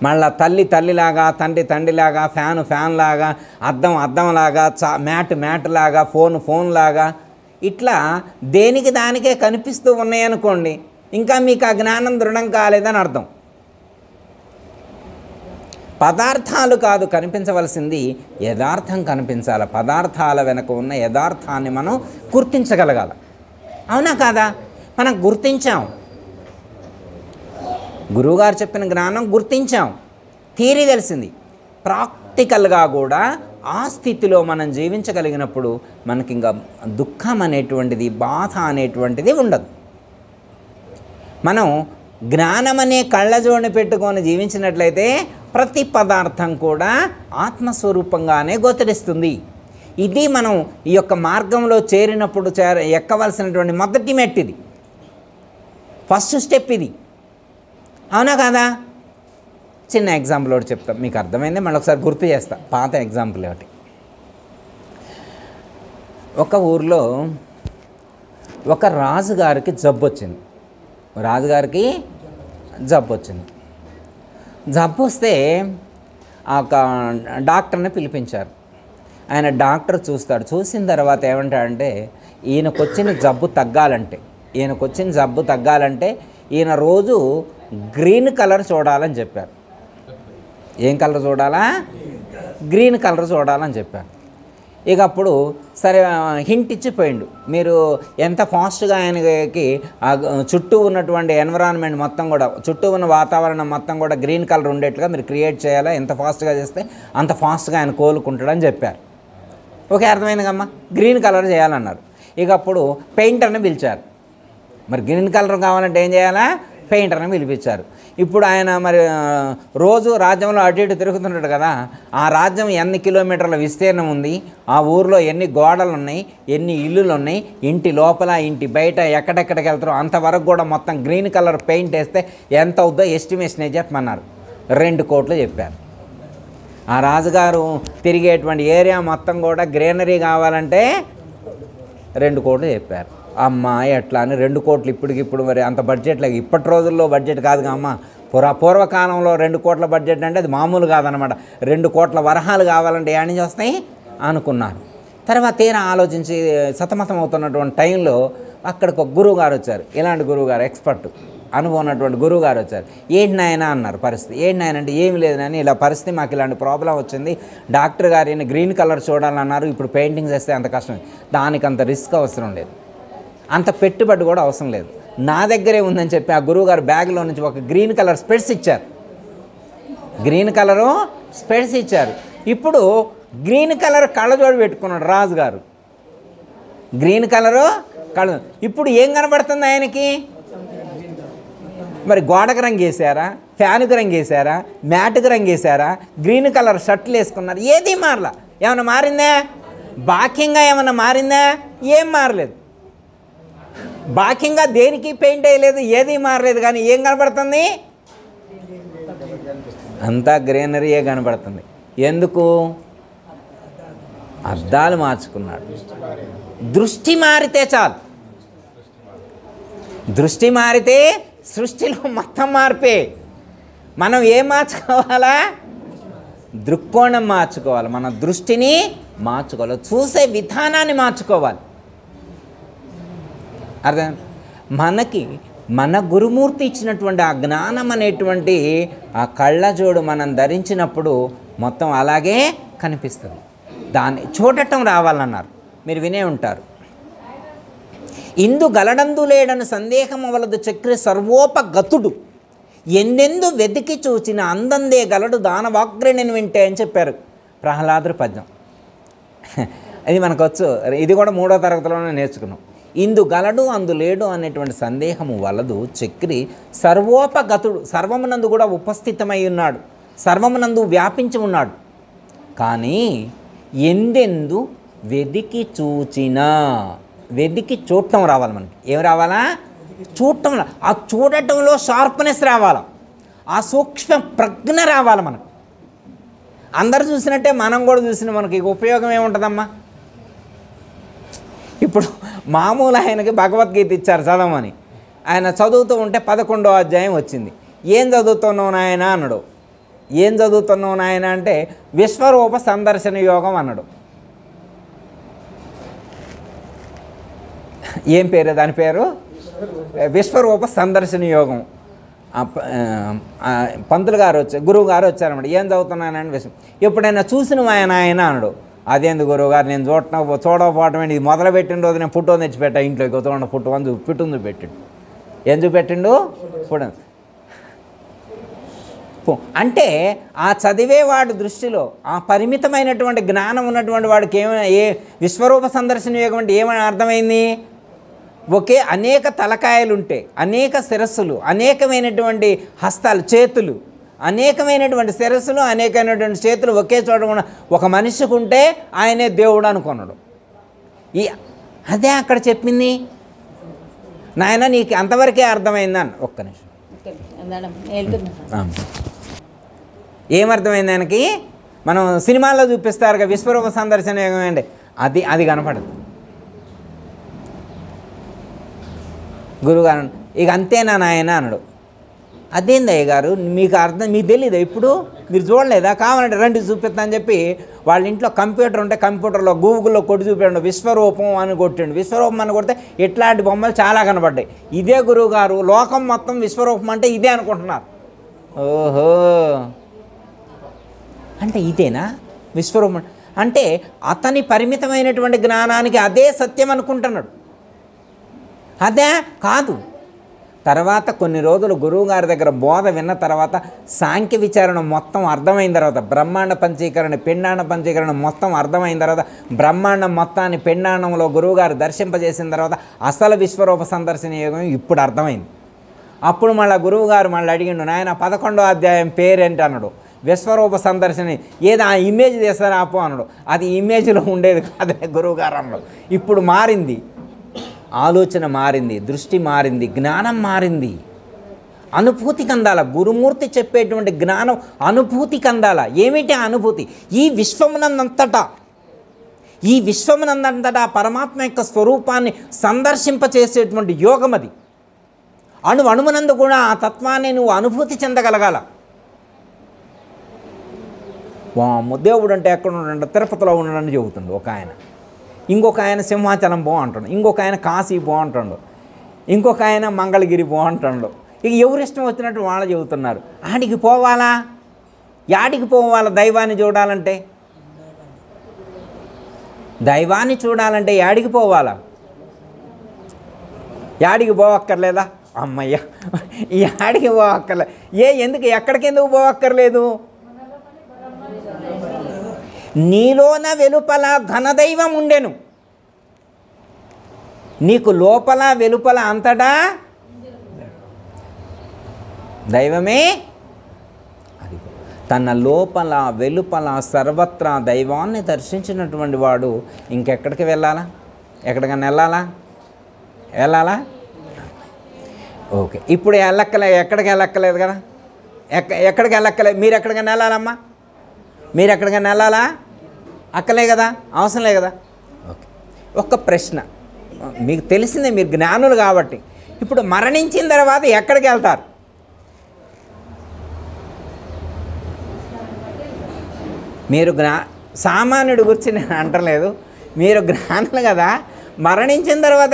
మళ్ళా తల్లి తల్లిలాగా, తండ్రి తండ్రిలాగా, ఫ్యాను ఫ్యాన్ లాగా, అద్దం అద్దంలాగా, మ్యాట్ లాగా, ఫోన్ లాగా, ఇట్లా దేనికి దానికే కనిపిస్తూ ఉన్నాయనుకోండి, ఇంకా మీకు ఆ జ్ఞానం దృఢం కాలేదని అర్థం. పదార్థాలు కాదు కనిపించవలసింది, యథార్థం కనిపించాలి. పదార్థాల వెనక ఉన్న యథార్థాన్ని మనం గుర్తించగలగాలి. అవునా కాదా? మనం గుర్తించాం. గురువుగారు చెప్పిన జ్ఞానం గుర్తించాం, థియరీ తెలిసింది. ప్రాక్టికల్గా కూడా ఆ స్థితిలో మనం జీవించగలిగినప్పుడు మనకి ఇంకా దుఃఖం అనేటువంటిది, బాధ అనేటువంటిది ఉండదు. మనం జ్ఞానం అనే కళ్ళజోడిని పెట్టుకొని జీవించినట్లయితే ప్రతి పదార్థం కూడా ఆత్మస్వరూపంగానే గోచరిస్తుంది. ఇది మనం ఈ యొక్క మార్గంలో చేరినప్పుడు ఎక్కవలసినటువంటి మొదటి మెట్టిది, ఫస్ట్ స్టెప్ ఇది. అవునా కాదా? చిన్న ఎగ్జాంపుల్ ఒకటి చెప్తాం, మీకు అర్థమైంది. మళ్ళీ ఒకసారి గుర్తు చేస్తా, పాత ఎగ్జాంపుల్ ఒకటి. ఒక ఊర్లో ఒక రాజుగారికి జబ్బు వచ్చింది. రాజుగారికి జబ్బు వచ్చింది. జబ్బు వస్తే ఒక డాక్టర్ని పిలిపించారు. ఆయన డాక్టర్ చూస్తాడు. చూసిన తర్వాత ఏమంటాడంటే, ఈయనకొచ్చిన జబ్బు తగ్గాలంటే ఈయన రోజు గ్రీన్ కలర్ చూడాలని చెప్పారు. ఏం కలర్ చూడాలా? గ్రీన్ కలర్ చూడాలని చెప్పారు. ఇక అప్పుడు సరే హింట్ ఇచ్చిపోయిండు. మీరు ఎంత ఫాస్ట్గా ఆయనకి చుట్టూ ఉన్నటువంటి ఎన్విరాన్మెంట్ మొత్తం కూడా, చుట్టూ ఉన్న వాతావరణం మొత్తం కూడా గ్రీన్ కలర్ ఉండేట్టుగా మీరు క్రియేట్ చేయాలా, ఎంత ఫాస్ట్గా చేస్తే అంత ఫాస్ట్గా ఆయన కోలుకుంటాడని చెప్పారు. ఓకే, అర్థమైంది కమ్మా. గ్రీన్ కలర్ చేయాలన్నారు. ఇక అప్పుడు పెయింటర్ని పిలిచారు. మరి గ్రీన్ కలర్ కావాలంటే ఏం చేయాలా? పెయింటర్ని పిలిపించారు. ఇప్పుడు ఆయన మరి రోజు రాజ్యంలో అటు ఇటు తిరుగుతుంటాడు కదా. ఆ రాజ్యం ఎన్ని కిలోమీటర్ల విస్తీర్ణం ఉంది, ఆ ఊరిలో ఎన్ని గోడలు ఉన్నాయి, ఎన్ని ఇల్లులు ఉన్నాయి, ఇంటి లోపల ఇంటి బయట ఎక్కడెక్కడికి వెళ్తారో అంతవరకు కూడా మొత్తం గ్రీన్ కలర్ పెయింట్ వేస్తే ఎంత అవుద్దో ఎస్టిమేషన్ చెప్పమన్నారు. 2 కోట్లు చెప్పారు. ఆ రాజుగారు తిరిగేటువంటి ఏరియా మొత్తం కూడా గ్రీనరీ కావాలంటే 2 కోట్లు చెప్పారు. అమ్మ ఎట్లా అని 2 కోట్లు ఇప్పటికిప్పుడు మరి అంత బడ్జెట్లో, ఇప్పటి రోజుల్లో బడ్జెట్ కాదుగా అమ్మ. పూర్వకాలంలో 2 కోట్ల బడ్జెట్ అంటే అది మామూలు కాదనమాట. 2 కోట్ల వరహాలు కావాలంటే ఏడు నుంచి వస్తాయి అనుకున్నారు. తర్వాత తీరా ఆలోచించి సతమతం అవుతున్నటువంటి టైంలో అక్కడికి ఒక గురువు గారు వచ్చారు. ఇలాంటి గురువు గారు, ఎక్స్పర్ట్ అనుభవం ఉన్నటువంటి గురువు గారు వచ్చారు. ఏంటి నాయన అన్నారు పరిస్థితి. ఏంటి నాయన అంటే ఏమి లేదు నాయన, ఇలా పరిస్థితి, మాకు ఇలాంటి ప్రాబ్లం వచ్చింది. డాక్టర్ గారిని గ్రీన్ కలర్ చూడాలన్నారు. ఇప్పుడు పెయింటింగ్స్ వేస్తే అంత కష్టం, దానికి అంత రిస్క్ అవసరం లేదు, అంత పెట్టుబడి కూడా అవసరం లేదు, నా దగ్గరే ఉందని చెప్పి ఆ గురువుగారు బ్యాగ్లో నుంచి ఒక గ్రీన్ కలర్ స్పెట్స్ ఇచ్చారు. గ్రీన్ కలరు స్పెట్స్ ఇచ్చారు. ఇప్పుడు గ్రీన్ కలర్ కళ్ళజోడు పెట్టుకున్నాడు రాజుగారు. గ్రీన్ కలరు కళ్ళ. ఇప్పుడు ఏం కనబడుతుంది ఆయనకి? మరి గోడకు రంగు వేసారా, ఫ్యాన్కి రంగు వేసారా, మ్యాట్కి రంగు వేసారా, గ్రీన్ కలర్ షర్ట్లు వేసుకున్నారు, ఏది మారలా. ఏమన్నా మారిందా? బాక్యంగా ఏమన్నా మారిందా? ఏం మారలేదు. బాక్యంగా దేనికి పెయింట్ వేయలేదు, ఏది మారలేదు. కానీ ఏం కనపడుతుంది? అంతా గ్రీనరీయే కనపడుతుంది. ఎందుకు? అద్దాలు మార్చుకున్నాడు. దృష్టి మారితే చాలు. దృష్టి మారితే సృష్టిలో మొత్తం మార్పే. మనం ఏం మార్చుకోవాలా? దృక్కోణం మార్చుకోవాలి. మన దృష్టిని మార్చుకోవాలి, చూసే విధానాన్ని మార్చుకోవాలి. అర్థం? మనకి మన గురుమూర్తి ఇచ్చినటువంటి ఆ జ్ఞానం అనేటువంటి ఆ కళ్ళజోడు మనం ధరించినప్పుడు మొత్తం అలాగే కనిపిస్తుంది. దాన్ని చూడటం రావాలన్నారు, మీరు వినే ఉంటారు. ఇందు గలడందు లేడని సందేహం వలదు చక్రి సర్వోపగతుడు, ఎందెందు వెతికి చూచిన అందందే గలడు దానవాగ్రణిని వింటే అని చెప్పారు ప్రహ్లాదుడి పద్యం. ఇది మనకు వచ్చు, ఇది కూడా 3వ తరగతిలోనే నేర్చుకున్నాం. ఇందు గలడు అందు లేడు అనేటువంటి సందేహము వలదు చక్రి సర్వోపగతుడు, సర్వమునందు కూడా ఉపస్థితమై ఉన్నాడు, సర్వమునందు వ్యాపించి ఉన్నాడు. కానీ ఎందెందు వెదికి చూచినా, వెదికి చూడటం రావాలి మనకి. ఏం రావాలా? చూడటం. ఆ చూడటంలో షార్ప్నెస్ రావాలి, ఆ సూక్ష్మ ప్రజ్ఞ రావాలి మనకు. అందరు చూసినట్టే మనం కూడా చూసిన మనకి ఉపయోగం ఏముంటుందమ్మా? ఇప్పుడు మామూలు ఆయనకి భగవద్గీత ఇచ్చారు చదవమని, ఆయన చదువుతూ ఉంటే 11వ అధ్యాయం వచ్చింది. ఏం చదువుతున్నావు నాయన అన్నాడు. ఏం చదువుతున్నావు నాయన అంటే విశ్వరూప సందర్శన యోగం అన్నాడు. ఏం పేరు దాని పేరు? విశ్వరూప సందర్శన యోగం. పంతులు గారు వచ్చారు, గురువు గారు వచ్చారన్నమాట. ఏం చదువుతున్నానని విషయం ఎప్పుడైనా చూసిన ఆయన అన్నాడు. అదేంది గురువు గారు, నేను చూడకపోవటం ఏంటి, ఇది మొదలుపెట్టిన రోజు నేను ఫోటో తెచ్చిపెట్టా ఇంట్లోకి, చూడండి ఫోటో అని పిట్టుంది పెట్టిండు. ఏం చూపెట్టిండు? ఫోటో. అంటే ఆ చదివేవాడు దృష్టిలో ఆ పరిమితమైనటువంటి జ్ఞానం ఉన్నటువంటి వాడికి ఏ విశ్వరూప సందర్శన యోగం అంటే ఏమని అర్థమైంది? ఒకే అనేక తలకాయలుంటే, అనేక శిరస్సులు, అనేకమైనటువంటి హస్తాలు, చేతులు, అనేకమైనటువంటి శిరస్సులు, అనేకమైనటువంటి చేతులు ఒకే చోట ఉన్న ఒక మనిషికి ఉంటే ఆయనే దేవుడు అనుకున్నాడు. అదే అక్కడ చెప్పింది. నాయన నీకు అంతవరకే అర్థమైందని. ఒక్క నిమిషం, ఏమర్థమైంది ఆయనకి? మనం సినిమాల్లో చూపిస్తారు విశ్వరూప సందర్శన యోగం అంటే అది కనపడదు. గురువుగారు ఇక అంతేనా నాయన అన్నాడు. అదేంది అయ్య గారు మీకు అర్థం, మీకు తెలీదా? ఇప్పుడు మీరు చూడలేదా? కావాలంటే రండి చూపిస్తా అని చెప్పి వాళ్ళ ఇంట్లో కంప్యూటర్ ఉంటే కంప్యూటర్లో గూగుల్లో కొట్టి చూపాడు, విశ్వరూపం అని కొట్టిండు. విశ్వరూపం అని కొడితే ఇట్లాంటి బొమ్మలు చాలా కనబడ్డాయి. ఇదే గురువుగారు లోకం మొత్తం విశ్వరూపం అంటే ఇదే అనుకుంటున్నారు. ఓహో, అంటే ఇదేనా విశ్వరూపం అంటే? అతని పరిమితమైనటువంటి జ్ఞానానికి అదే సత్యం అనుకుంటున్నాడు. అదే కాదు. తర్వాత కొన్ని రోజులు గురువుగారి దగ్గర బోధ విన్న తర్వాత సాంఖ్య విచారణ మొత్తం అర్థమైన తర్వాత, బ్రహ్మాండ పంచీకరణ, పిండాండ పంచీకరణ మొత్తం అర్థమైన తర్వాత, బ్రహ్మాండం మొత్తాన్ని పిండాండంలో గురువుగారు దర్శింపజేసిన తర్వాత అసలు విశ్వరూప సందర్శన యోగం ఇప్పుడు అర్థమైంది. అప్పుడు మళ్ళీ గురువుగారు మళ్ళీ అడిగిండు, నాయన 11వ అధ్యాయం పేరేంటి అన్నాడు. విశ్వరూప సందర్శన. ఏదో ఆ ఇమేజ్ చేస్తారా ఆపో అన్నాడు. అది ఇమేజ్లో ఉండేది కాదే గురువుగారు అన్నాడు. ఇప్పుడు మారింది, ఆలోచన మారింది, దృష్టి మారింది, జ్ఞానం మారింది, అనుభూతికి అందాల. గురుమూర్తి చెప్పేటువంటి జ్ఞానం అనుభూతికి అందాల. ఏమిటి ఆ అనుభూతి? ఈ విశ్వమునందంతటా పరమాత్మ యొక్క స్వరూపాన్ని సందర్శింపచేసేటువంటి యోగం అది. అణువణువునందు కూడా ఆ తత్వాన్ని నువ్వు అనుభూతి చెందగలగాల. దేవుడు అంటే ఎక్కడ ఉన్నాడంటే తిరుపతిలో ఉన్నాడని చెబుతుండు ఒక ఆయన, ఇంకొక ఆయన సింహాచలం బాగుంటాడు, ఇంకొక ఆయన కాశీ బాగుంటాడు, ఇంకొక ఆయన మంగళగిరి బాగుంటాడు. ఇక ఎవరు ఇష్టం వచ్చినట్టు వాళ్ళు చెబుతున్నారు. ఆడికి పోవాలా? యాడికి పోవాలా? దైవాన్ని చూడాలంటే, దైవాన్ని చూడాలంటే యాడికి పోవాలా? యాడికి పోవక్కర్లేదా? అమ్మయ్య, యాడికి పోవక్కర్లేదు. ఎందుకు ఎక్కడికెందుకు పోవక్కర్లేదు? నీలోన వెలుపల ఘనదైవం ఉండెను. నీకు లోపల వెలుపల అంతటా దైవమే అది తన లోపల వెలుపల సర్వత్రా దైవాన్ని దర్శించినటువంటి వాడు ఇంకెక్కడికి వెళ్ళాలా? ఎక్కడికైనా వెళ్ళాలా? ఓకే, ఇప్పుడు ఎక్కడికి వెళ్ళక్కలేదు కదా, ఎక్కడికి వెళ్ళక్కలేదు. మీరు ఎక్కడికైనా వెళ్ళాలమ్మా? మీరు ఎక్కడికైనా వెళ్ళాలా? అక్కలే కదా, అవసరం లే కదా. ఓకే, ఒక్క ప్రశ్న, మీకు తెలిసిందే, మీరు జ్ఞానులు కాబట్టి. ఇప్పుడు మరణించిన తర్వాత ఎక్కడికి వెళ్తారు? మీరు సామాన్యుడి గురించి నేను అంటలేదు, మీరు జ్ఞానులు కదా. మరణించిన తర్వాత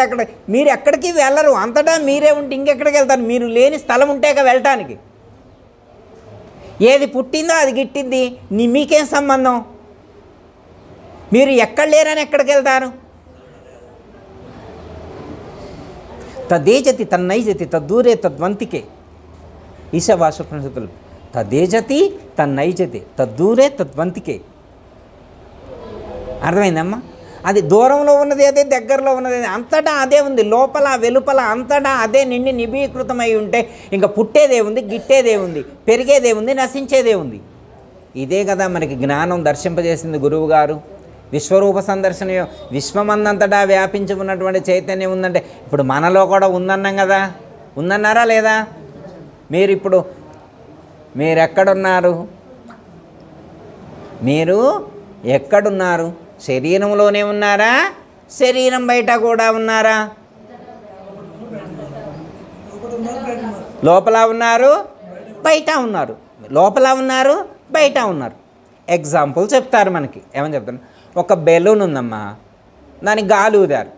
మీరు ఎక్కడికి వెళ్ళరు, అంతటా మీరే ఉంటే ఇంకెక్కడికి వెళ్తారు? మీరు లేని స్థలం ఉంటేక వెళ్ళటానికి. ఏది పుట్టిందో అది గిట్టింది, మీకేం సంబంధం? మీరు ఎక్కడ లేరని ఎక్కడికి వెళ్తారు? తదేజతి తన్నైజతి తద్దూరే తద్వంతికే. ఈశావాసోపనిషత్తులు తదేజతి తన్నైజతి తద్దూరే తద్వంతికే. అర్థమైందమ్మా? అది దూరంలో ఉన్నది అదే, దగ్గరలో ఉన్నది అదే, అంతటా అదే ఉంది. లోపల వెలుపల అంతటా అదే నిండి నిబీకృతమై ఉంటే ఇంకా పుట్టేదే ఉంది, గిట్టేదే ఉంది, పెరిగేదే ఉంది, నశించేదే ఉంది. ఇదే కదా మనకి జ్ఞానం దర్శింపజేసింది గురువు గారు. విశ్వరూప సందర్శన, విశ్వమందంతటా వ్యాపించి ఉన్నటువంటి చైతన్యం ఉందంటే ఇప్పుడు మనలో కూడా ఉందన్నాం కదా. ఉందన్నారా లేదా? మీరు ఎక్కడున్నారు? శరీరంలోనే ఉన్నారా? శరీరం బయట కూడా ఉన్నారా? లోపల ఉన్నారు, బయట ఉన్నారు. లోపల ఉన్నారు, బయట ఉన్నారు. ఎగ్జాంపుల్ చెప్తారు మనకి. ఏమని చెప్తారు? ఒక బెలూన్ ఉందమ్మా, దానికి గాలి ఊదారు,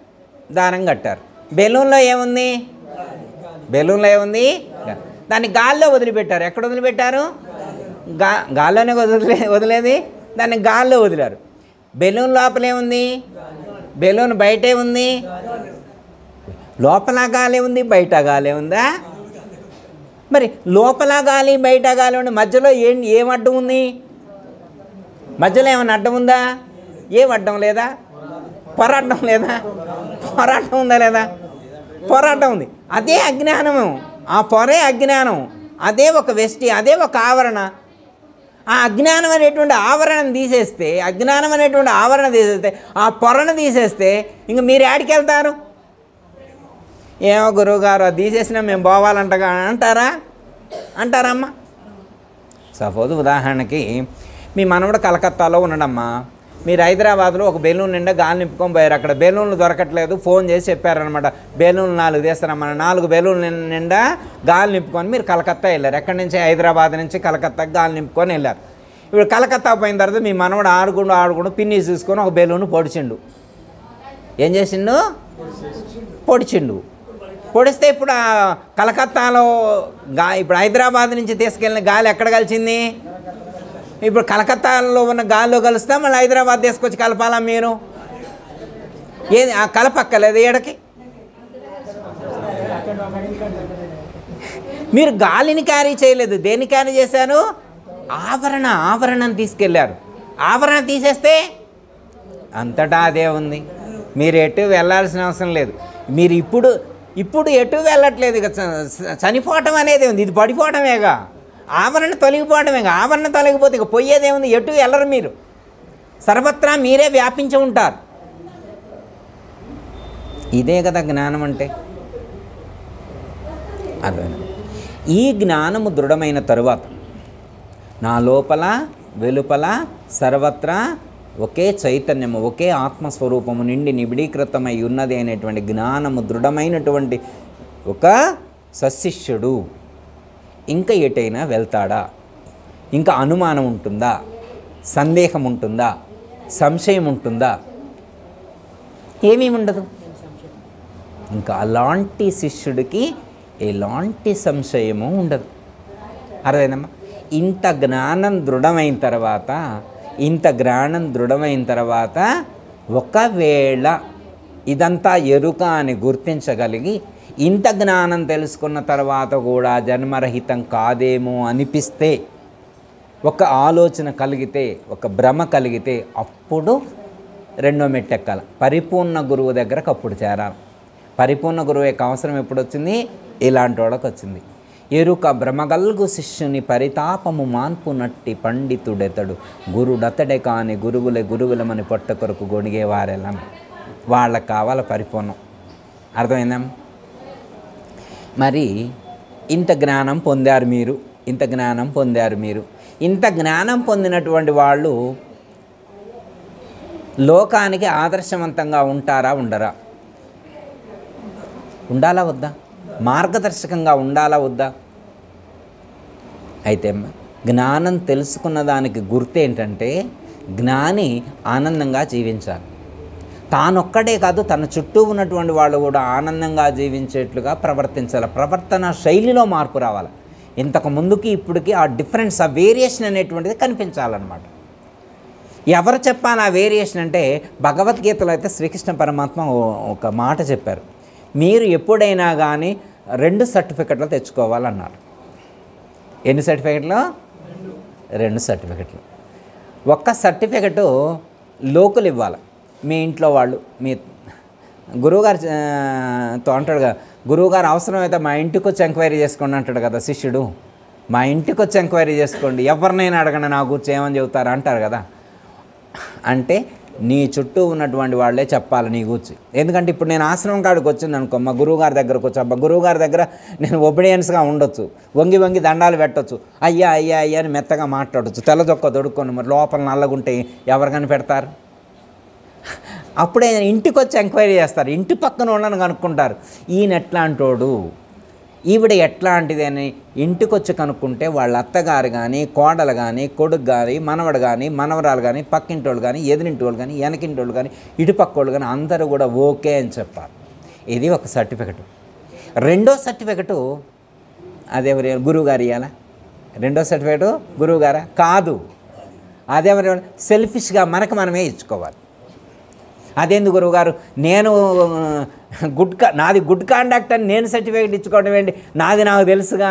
దారం కట్టారు. బెలూన్లో ఏముంది? దాన్ని గాల్లో వదిలిపెట్టారు. ఎక్కడ వదిలిపెట్టారు? గాల్లోనే వదిలేది, దాన్ని గాల్లో వదిలారు. బెలూన్ లోపలే ఉంది, బెలూన్ బయటే ఉంది. లోపల గాలి ఉంది, బయట గాలి ఉందా? మరి లోపల గాలి బయట గాలి ఉండి మధ్యలో ఏం అడ్డం ఉంది? మధ్యలో ఏమైనా అడ్డం ఉందా? ఏం అడ్డం లేదా? పోరాటం లేదా? పోరాటం ఉందా లేదా? పోరాటం ఉంది. అదే అజ్ఞానము, ఆ పొరే అజ్ఞానం, అదే ఒక వెష్టి, అదే ఒక ఆవరణ. ఆ అజ్ఞానం అనేటువంటి ఆవరణను తీసేస్తే, ఆ పొరను తీసేస్తే ఇంక మీరు యాడికి వెళ్తారు? ఏమో గురువుగారు అది తీసేసినా మేము పోవాలంటగా అంటారమ్మా. సపోజ్ ఉదాహరణకి మీ మనవడు కలకత్తాలో ఉన్నాడమ్మా, మీరు హైదరాబాద్లో ఒక బెలూన్ నిండా గాలి నింపుకొని పోయారు. అక్కడ బెలూన్లు దొరకట్లేదు, ఫోన్ చేసి చెప్పారనమాట, బెలూన్లు 4 తీస్తారమ్మా. 4 బెలూన్లు నిండా గాలి నింపుకొని మీరు కలకత్తా వెళ్ళారు. ఎక్కడి నుంచి? హైదరాబాద్ నుంచి కలకత్తాకి గాలి నింపుకొని వెళ్ళారు. ఇప్పుడు కలకత్తా పోయిన తర్వాత మీ మనవడు ఆడుకుంటూ పిన్ని చూసుకొని ఒక బెలూన్ పొడిచిండు. ఏం చేసిండు? పొడిస్తే ఇప్పుడు ఆ కలకత్తాలో ఇప్పుడు హైదరాబాద్ నుంచి తీసుకెళ్ళిన గాలి ఎక్కడ కలిసింది? ఇప్పుడు కలకత్తాలో ఉన్న గాల్లో కలుస్తా మళ్ళీ హైదరాబాద్ తీసుకొచ్చి కలపాలా మీరు? ఏది ఆ కలపక్కలేదు ఏడకి? మీరు గాలిని క్యారీ చేయలేదు, దేన్ని క్యారీ చేశారు? ఆవరణను తీసుకెళ్ళారు. ఆవరణ తీసేస్తే అంతటా అదే ఉంది. మీరు ఎటు వెళ్ళాల్సిన అవసరం లేదు. మీరు ఇప్పుడు ఎటు వెళ్ళట్లేదు. ఇక చనిపోవటం అనేది ఉంది, ఇది పడిపోవటమేగా. ఆవరణ తొలగిపోవటమేగా. ఆవరణ తొలగిపోతే ఇక పోయేదేముంది? ఎటు వెళ్ళరు మీరు, సర్వత్రా మీరే వ్యాపించి ఉంటారు. ఇదే కదా జ్ఞానం అంటే. అర్థమైంది? ఈ జ్ఞానము దృఢమైన తరువాత నా లోపల వెలుపల సర్వత్రా ఒకే చైతన్యము, ఒకే ఆత్మస్వరూపము నిండి నిబిడీకృతమై ఉన్నది అనేటువంటి జ్ఞానము దృఢమైనటువంటి ఒక సశిష్యుడు ఇంకా ఎటైనా వెళ్తాడా? ఇంకా అనుమానం ఉంటుందా? సందేహం ఉంటుందా? సంశయం ఉంటుందా? ఏమీ ఉండదు. ఇంకా అలాంటి శిష్యుడికి ఎలాంటి సంశయము ఉండదు. అర్థమైందమ్మా? ఇంత జ్ఞానం దృఢమైన తర్వాత ఒకవేళ ఇదంతా ఎరుక అని గుర్తించగలిగి ఇంత జ్ఞానం తెలుసుకున్న తర్వాత కూడా జన్మరహితం కాదేమో అనిపిస్తే, ఒక ఆలోచన కలిగితే, ఒక భ్రమ కలిగితే అప్పుడు రెండో మెట్టెక్కాలి. పరిపూర్ణ గురువు దగ్గరకు అప్పుడు చేరాలి. పరిపూర్ణ గురువు యొక్క అవసరం ఎప్పుడు వచ్చింది? ఇలాంటి వాళ్ళకి వచ్చింది. ఎరుక భ్రమగల్గు శిష్యుని పరితాపము మాన్పు నట్టి పండితుడెతడు గురుడతడే కాని గురువులమని పొట్ట కొరకు గొడిగేవారెలం. వాళ్ళకు కావాల పరిపూర్ణం. అర్థమైందా? మరి ఇంత జ్ఞానం పొందారు మీరు, ఇంత జ్ఞానం పొందినటువంటి వాళ్ళు లోకానికి ఆదర్శవంతంగా ఉంటారా ఉండరా? ఉండాలా వద్దా? మార్గదర్శకంగా ఉండాలా వద్దా? అయితే జ్ఞానం తెలుసుకున్న దానికి గుర్తేంటంటే జ్ఞాని ఆనందంగా జీవించాలి. తానొక్కడే కాదు, తన చుట్టూ ఉన్నటువంటి వాళ్ళు కూడా ఆనందంగా జీవించేట్లుగా ప్రవర్తించాలి. ప్రవర్తన శైలిలో మార్పు రావాలి. ఇంతకు ముందుకి ఇప్పటికి ఆ డిఫరెన్స్, ఆ వేరియేషన్ అనేటువంటిది కనిపించాలన్నమాట. ఎవరు చెప్పాలి ఆ వేరియేషన్ అంటే, భగవద్గీతలో అయితే శ్రీకృష్ణ పరమాత్మ ఒక మాట చెప్పారు, మీరు ఎప్పుడైనా కానీ 2 సర్టిఫికెట్లు తెచ్చుకోవాలన్నారు. ఎన్ని సర్టిఫికెట్లు? 2 సర్టిఫికెట్లు. ఒక్క సర్టిఫికెటు లోకల్ ఇవ్వాలి. మీ ఇంట్లో వాళ్ళు మీ గురువుగారితో అంటాడు కదా, గురువుగారు అవసరమైతే మా ఇంటికి వచ్చి ఎంక్వైరీ చేసుకోండి అంటాడు కదా శిష్యుడు. మా ఇంటికి వచ్చి ఎంక్వైరీ చేసుకోండి, ఎవరినైనా అడగండి నా గురించి ఏమని చెబుతారు అంటారు కదా. అంటే నీ చుట్టూ ఉన్నటువంటి వాళ్ళే చెప్పాలి నీ గురించి. ఎందుకంటే ఇప్పుడు నేను ఆశ్రమం కాడికి వచ్చింది అనుకో, మా గురువుగారి దగ్గరకు వచ్చి, అబ్బా గురువుగారి దగ్గర నేను ఒబీడియన్స్గా ఉండొచ్చు, వంగి దండాలు పెట్టచ్చు, అయ్యా అని మెత్తగా మాట్లాడచ్చు, తెల్లదొక్క దొడుక్కొని. మరి లోపల నల్లగుంటే ఎవరు కనిపెడతారు? అప్పుడే ఇంటికి వచ్చి ఎంక్వైరీ చేస్తారు, ఇంటి పక్కన ఉండని కనుక్కుంటారు, ఈయన ఎట్లాంటోడు, ఈవిడ ఎట్లాంటిది అని ఇంటికి వచ్చి కనుక్కుంటే వాళ్ళ అత్తగారు కానీ, కోడలు కానీ, కొడుకు కానీ, మనవడు కానీ, మనవరాలు కానీ, పక్కింటోళ్ళు కానీ, ఎదురింటోళ్ళు కానీ, వెనకింటోళ్ళు కానీ, ఇటుపక్కోళ్ళు కానీ అందరూ కూడా ఓకే అని చెప్పాలి. ఇది ఒక సర్టిఫికెట్. 2వ సర్టిఫికెటు అదెవరి గురువుగారు ఇవ్వాలా? 2వ సర్టిఫికెటు గురువుగారా? కాదు, అదెవరి సెల్ఫిష్గా మనమే ఇచ్చుకోవాలి. అదేందుకు గురువుగారు, నేను నాది గుడ్ కాండక్ట్ అని నేను సర్టిఫికేట్ ఇచ్చుకోవడం ఏంటి? నాది నాకు తెలుసుగా,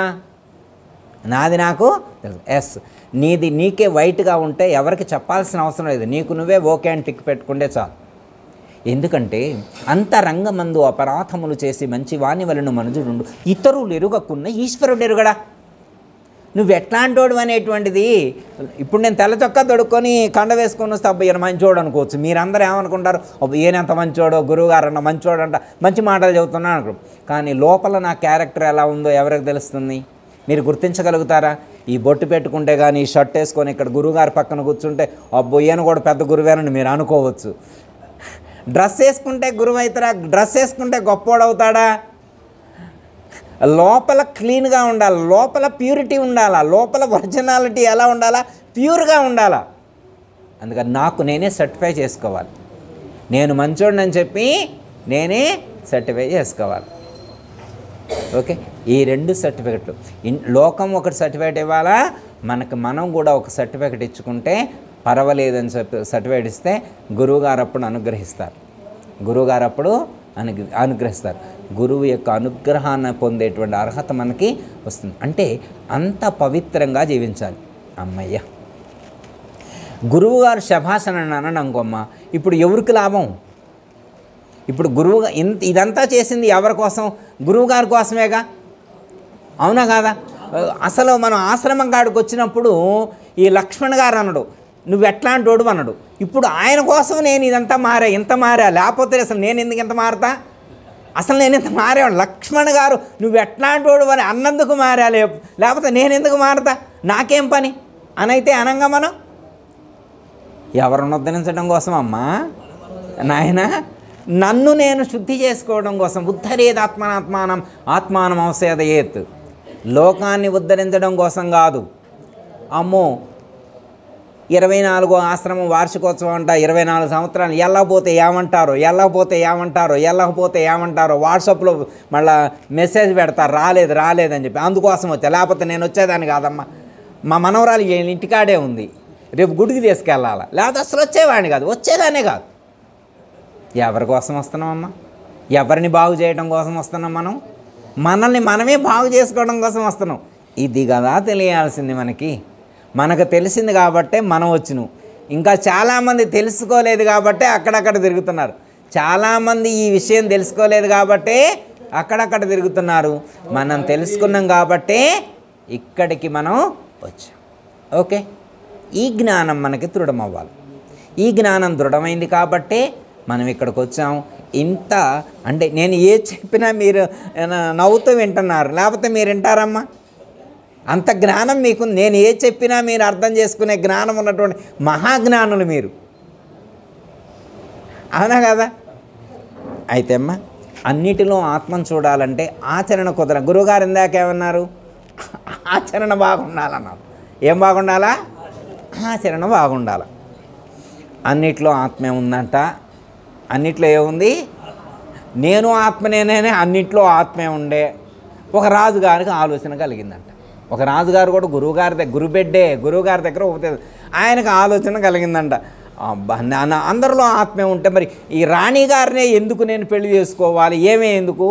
నాది నాకు తెలుసు. ఎస్, నీకే వైట్గా ఉంటే ఎవరికి చెప్పాల్సిన అవసరం లేదు, నీకు నువ్వే ఓకే అని టిక్ పెట్టుకుంటే చాలు. ఎందుకంటే అంతరంగమందు అపరాధములు చేసి మంచి వాని వలన మనుజుడు ఇతరులు ఎరుగకున్న ఈశ్వరుడు ఎరుగడా. నువ్వు ఎట్లాంటోడు అనేటువంటిది, ఇప్పుడు నేను తెల్ల చొక్కా తొడుక్కొని కండ వేసుకొని వస్తే అబ్బా ఈయన మంచోడు అనుకోవచ్చు. మీరందరూ ఏమనుకుంటారు, ఈయనంత మంచోడో, గురువుగారు అన్న మంచోడంట, మంచి మాటలు చెబుతున్నా అనుకో. కానీ లోపల నా క్యారెక్టర్ ఎలా ఉందో ఎవరికి తెలుస్తుంది? మీరు గుర్తించగలుగుతారా? ఈ బొట్టు పెట్టుకుంటే కానీ, ఈ షర్ట్ వేసుకొని ఇక్కడ గురువుగారి పక్కన కూర్చుంటే అబ్బో ఈయన కూడా పెద్ద గురువేనని మీరు అనుకోవచ్చు. డ్రెస్ వేసుకుంటే గురువు అవుతారా? డ్రెస్ వేసుకుంటే గొప్పోడవుతాడా? లోపల క్లీన్గా ఉండాలి, లోపల ప్యూరిటీ ఉండాలా, లోపల ఒరిజినాలిటీ ఎలా ఉండాలా? ప్యూర్గా ఉండాలా. అందుకని నాకు నేనే సర్టిఫై చేసుకోవాలి, నేను మంచోడిని అని చెప్పి నేనే సర్టిఫై చేసుకోవాలి. ఓకే, ఈ 2 సర్టిఫికెట్లు. లోకం ఒకటి సర్టిఫికేట్ ఇవ్వాలా, మనం కూడా ఒక సర్టిఫికేట్ ఇచ్చుకుంటే పర్వాలేదని చెప్పి సర్టిఫికేట్ ఇస్తే గురువుగారు అప్పుడు అనుగ్రహిస్తారు. గురువు యొక్క అనుగ్రహాన్ని పొందేటువంటి అర్హత మనకి వస్తుంది. అంటే అంత పవిత్రంగా జీవించాలి. అమ్మయ్య, గురువుగారు శభాసన అనడం కొమ్మ. ఇప్పుడు ఎవరికి లాభం? ఇప్పుడు గురువుగా ఇదంతా చేసింది ఎవరి కోసం? గురువుగారి కోసమేగా, అవునా కాదా? అసలు మనం ఆశ్రమం కాడికి వచ్చినప్పుడు ఈ లక్ష్మణ్ గారు అన్నాడు, నువ్వు ఎట్లాంటోడు అన్నాడు. ఇప్పుడు ఆయన కోసం నేను ఇదంతా ఇంత మారా, లేకపోతే అసలు నేను ఎందుకు ఇంత మారుతా? అసలు నేను ఇంత మారేవాడు. లక్ష్మణ్ గారు నువ్వు ఎట్లాంటోడు అని అన్నందుకు మారా, లేకపోతే నేను ఎందుకు మారుతా, నాకేం పని అని అయితే అనంగా మనం ఎవరిని ఉద్ధరించడం కోసం అమ్మా నాయన, నన్ను నేను శుద్ధి చేసుకోవడం కోసం. ఉద్ధరేది ఆత్మానం అవసేదయేత్, లోకాన్ని ఉద్ధరించడం కోసం కాదు. అమ్మో 24వ ఆశ్రమం వార్షికోత్సవం అంట, 24 సంవత్సరాలు వెళ్ళకపోతే ఏమంటారో వాట్సాప్లో మళ్ళీ మెసేజ్ పెడతారు, రాలేదని చెప్పి. అందుకోసం వచ్చా, లేకపోతే నేను వచ్చేదాన్ని కాదమ్మా. మా మనవరాలు ఇంటికాడే ఉంది, రేపు గుడికి తీసుకెళ్ళాలా, లేకపోతే అసలు వచ్చేదానే కాదు. ఎవరి కోసం వస్తున్నామమ్మా? ఎవరిని బాగు చేయడం కోసం వస్తున్నాం? మనల్ని మనమే బాగు చేసుకోవడం కోసం వస్తున్నాం. ఇది కదా తెలియాల్సింది మనకు తెలిసింది కాబట్టే మనం వచ్చినాం. ఇంకా చాలామంది తెలుసుకోలేదు కాబట్టే అక్కడక్కడ తిరుగుతున్నారు. చాలామంది ఈ విషయం తెలుసుకోలేదు కాబట్టే అక్కడక్కడ తిరుగుతున్నారు. మనం తెలుసుకున్నాం కాబట్టే ఇక్కడికి మనం వచ్చాం. ఓకే, ఈ జ్ఞానం మనకి దృఢమవ్వాలి. ఈ జ్ఞానం దృఢమైంది కాబట్టే మనం ఇక్కడికి వచ్చాం. ఇంత అంటే నేను ఏ చెప్పినా మీరు నవ్వుతూ వింటున్నారు, లేకపోతే మీరు వింటారమ్మా? అంత జ్ఞానం మీకు, నేను ఏ చెప్పినా మీరు అర్థం చేసుకునే జ్ఞానం ఉన్నటువంటి మహాజ్ఞానులు మీరు, అవునా కదా? అయితే అమ్మా, అన్నిటిలో ఆత్మను చూడాలంటే ఆచరణ కుదర. గురువుగారు ఇందాక ఏమన్నారు? ఆచరణ బాగుండాలన్నారు. ఏం బాగుండాలా? ఆచరణ బాగుండాలి. అన్నిట్లో ఆత్మే ఉందంట. అన్నిట్లో ఏముంది? నేను ఆత్మనేనే, అన్నిట్లో ఆత్మే ఉండే. ఒక రాజుగారికి ఆలోచన కలిగిందంట. ఒక రాజుగారు కూడా గురువుగారి దగ్గర, గురువుగారి దగ్గర ఉపదేశం, ఆయనకు ఆలోచన కలిగిందంట. అందరిలో ఆత్మే ఉంటే మరి ఈ రాణిగారినే ఎందుకు నేను పెళ్లి చేసుకోవాలి? ఏమే ఎందుకు?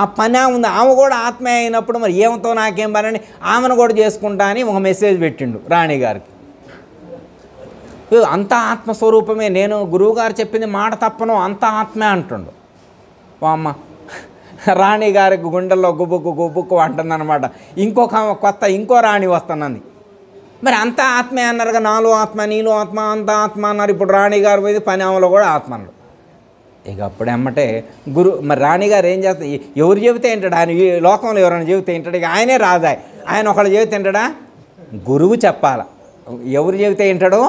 ఆ పని ఉంది, ఆమె కూడా ఆత్మే అయినప్పుడు మరి ఏమతో నాకేం పని అని ఆమెను కూడా చేసుకుంటా అని ఒక మెసేజ్ పెట్టిండు రాణిగారికి. అంత ఆత్మస్వరూపమే, నేను గురువుగారు చెప్పింది మాట తప్పను, అంత ఆత్మే అంటుండు. అమ్మ రాణిగారికి గుండెల్లో గుబుక్కు అంటుందన్నమాట. ఇంకో రాణి వస్తున్నది. మరి అంత ఆత్మే అన్నారుగా, నాలో ఆత్మ, నీలో ఆత్మ, అంత ఆత్మ అన్నారు. ఇప్పుడు రాణిగారు పోయి పని ఆమెలో కూడా ఆత్మ అన్నాడు. ఇక అప్పుడు ఎమ్మటే మరి రాణిగారు ఏం చేస్తారు? ఎవరు చెబితే ఏంటాడు ఆయన? ఈ లోకంలో ఎవరైనా చెబితే ఏంటాడు? ఇక ఆయనే రాజా. ఆయన ఒకళ్ళు చెబితే ఏంటాడా? గురువు చెప్పాల. ఎవరు చెబితే ఏంటాడో?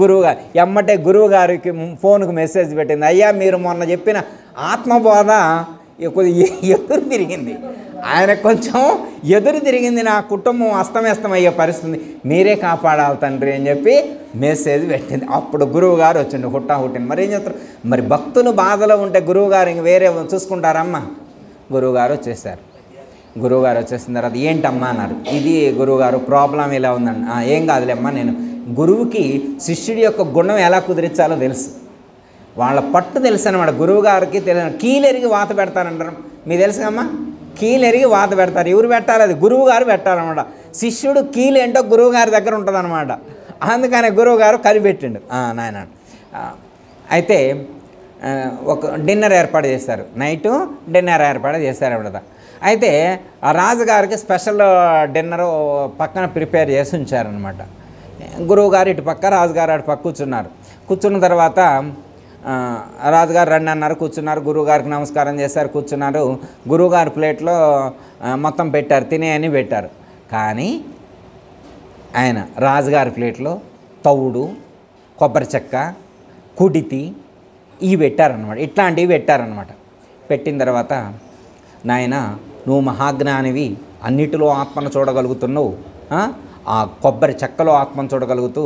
గురువుగారు. ఎమ్మటే గురువు గారికి ఫోన్కు మెసేజ్ పెట్టింది, అయ్యా మీరు మొన్న చెప్పిన ఆత్మబోధ కొద్దిగా ఎదురు తిరిగింది, ఆయన కొంచెం ఎదురు తిరిగింది, నా కుటుంబం అస్తమయ్యే పరిస్థితి, మీరే కాపాడాలి తండ్రి అని చెప్పి మెసేజ్ పెట్టింది. అప్పుడు గురువు గారు వచ్చిండు హుట్టింది. మరి ఏం చేస్తారు? మరి భక్తులు బాధలో ఉంటే గురువు గారు ఇంక వేరే చూసుకుంటారమ్మా? గురువుగారు వచ్చేసారు. గురువుగారు వచ్చేసిన తర్వాత ఏంటమ్మా అన్నారు. ఇది గురువుగారు ప్రాబ్లం ఇలా ఉందండి. ఏం కాదులేమ్మా, నేను గురువుకి శిష్యుడి యొక్క గుణం ఎలా కుదిరించాలో తెలుసు, వాళ్ళ పట్టు తెలుసు అనమాట. గురువుగారికి తెలియదు, కీలెరిగి వాత పెడతారంటారు. మీకు తెలుసుకమ్మా? కీలెరిగి వాత పెడతారు. ఎవరు పెట్టాలి? అది గురువుగారు పెట్టాలన్నమాట. శిష్యుడు కీలేంటో గురువుగారి దగ్గర ఉంటుంది అనమాట. అందుకని గురువుగారు కలిపెట్టిండు నాయన. అయితే ఒక డిన్నర్ ఏర్పాటు చేశారు, నైటు డిన్నర్ ఏర్పాటు చేశారన్నమాట. అయితే ఆ రాజుగారికి స్పెషల్ డిన్నరు పక్కన ప్రిపేర్ చేసి ఉంచారనమాట. గురువుగారు ఇటు పక్క, రాజుగారు అటు పక్క కూర్చున్నారు. కూర్చున్న తర్వాత రాజుగారు రండి అన్నారు, కూర్చున్నారు. గురువుగారికి నమస్కారం చేశారు, కూర్చున్నారు. గురువుగారి ప్లేట్లో మొత్తం పెట్టారు, తినేయని పెట్టారు. కానీ ఆయన రాజుగారి ప్లేట్లో తౌడు, కొబ్బరి చెక్క, కుడితి ఇవి పెట్టారనమాట. ఇట్లాంటివి పెట్టారనమాట. పెట్టిన తర్వాత, నాయన నువ్వు మహాజ్ఞానివి, అన్నిటిలో ఆత్మను చూడగలుగుతున్నావు, ఆ కొబ్బరి చెక్కలో ఆత్మను చూడగలుగుతూ,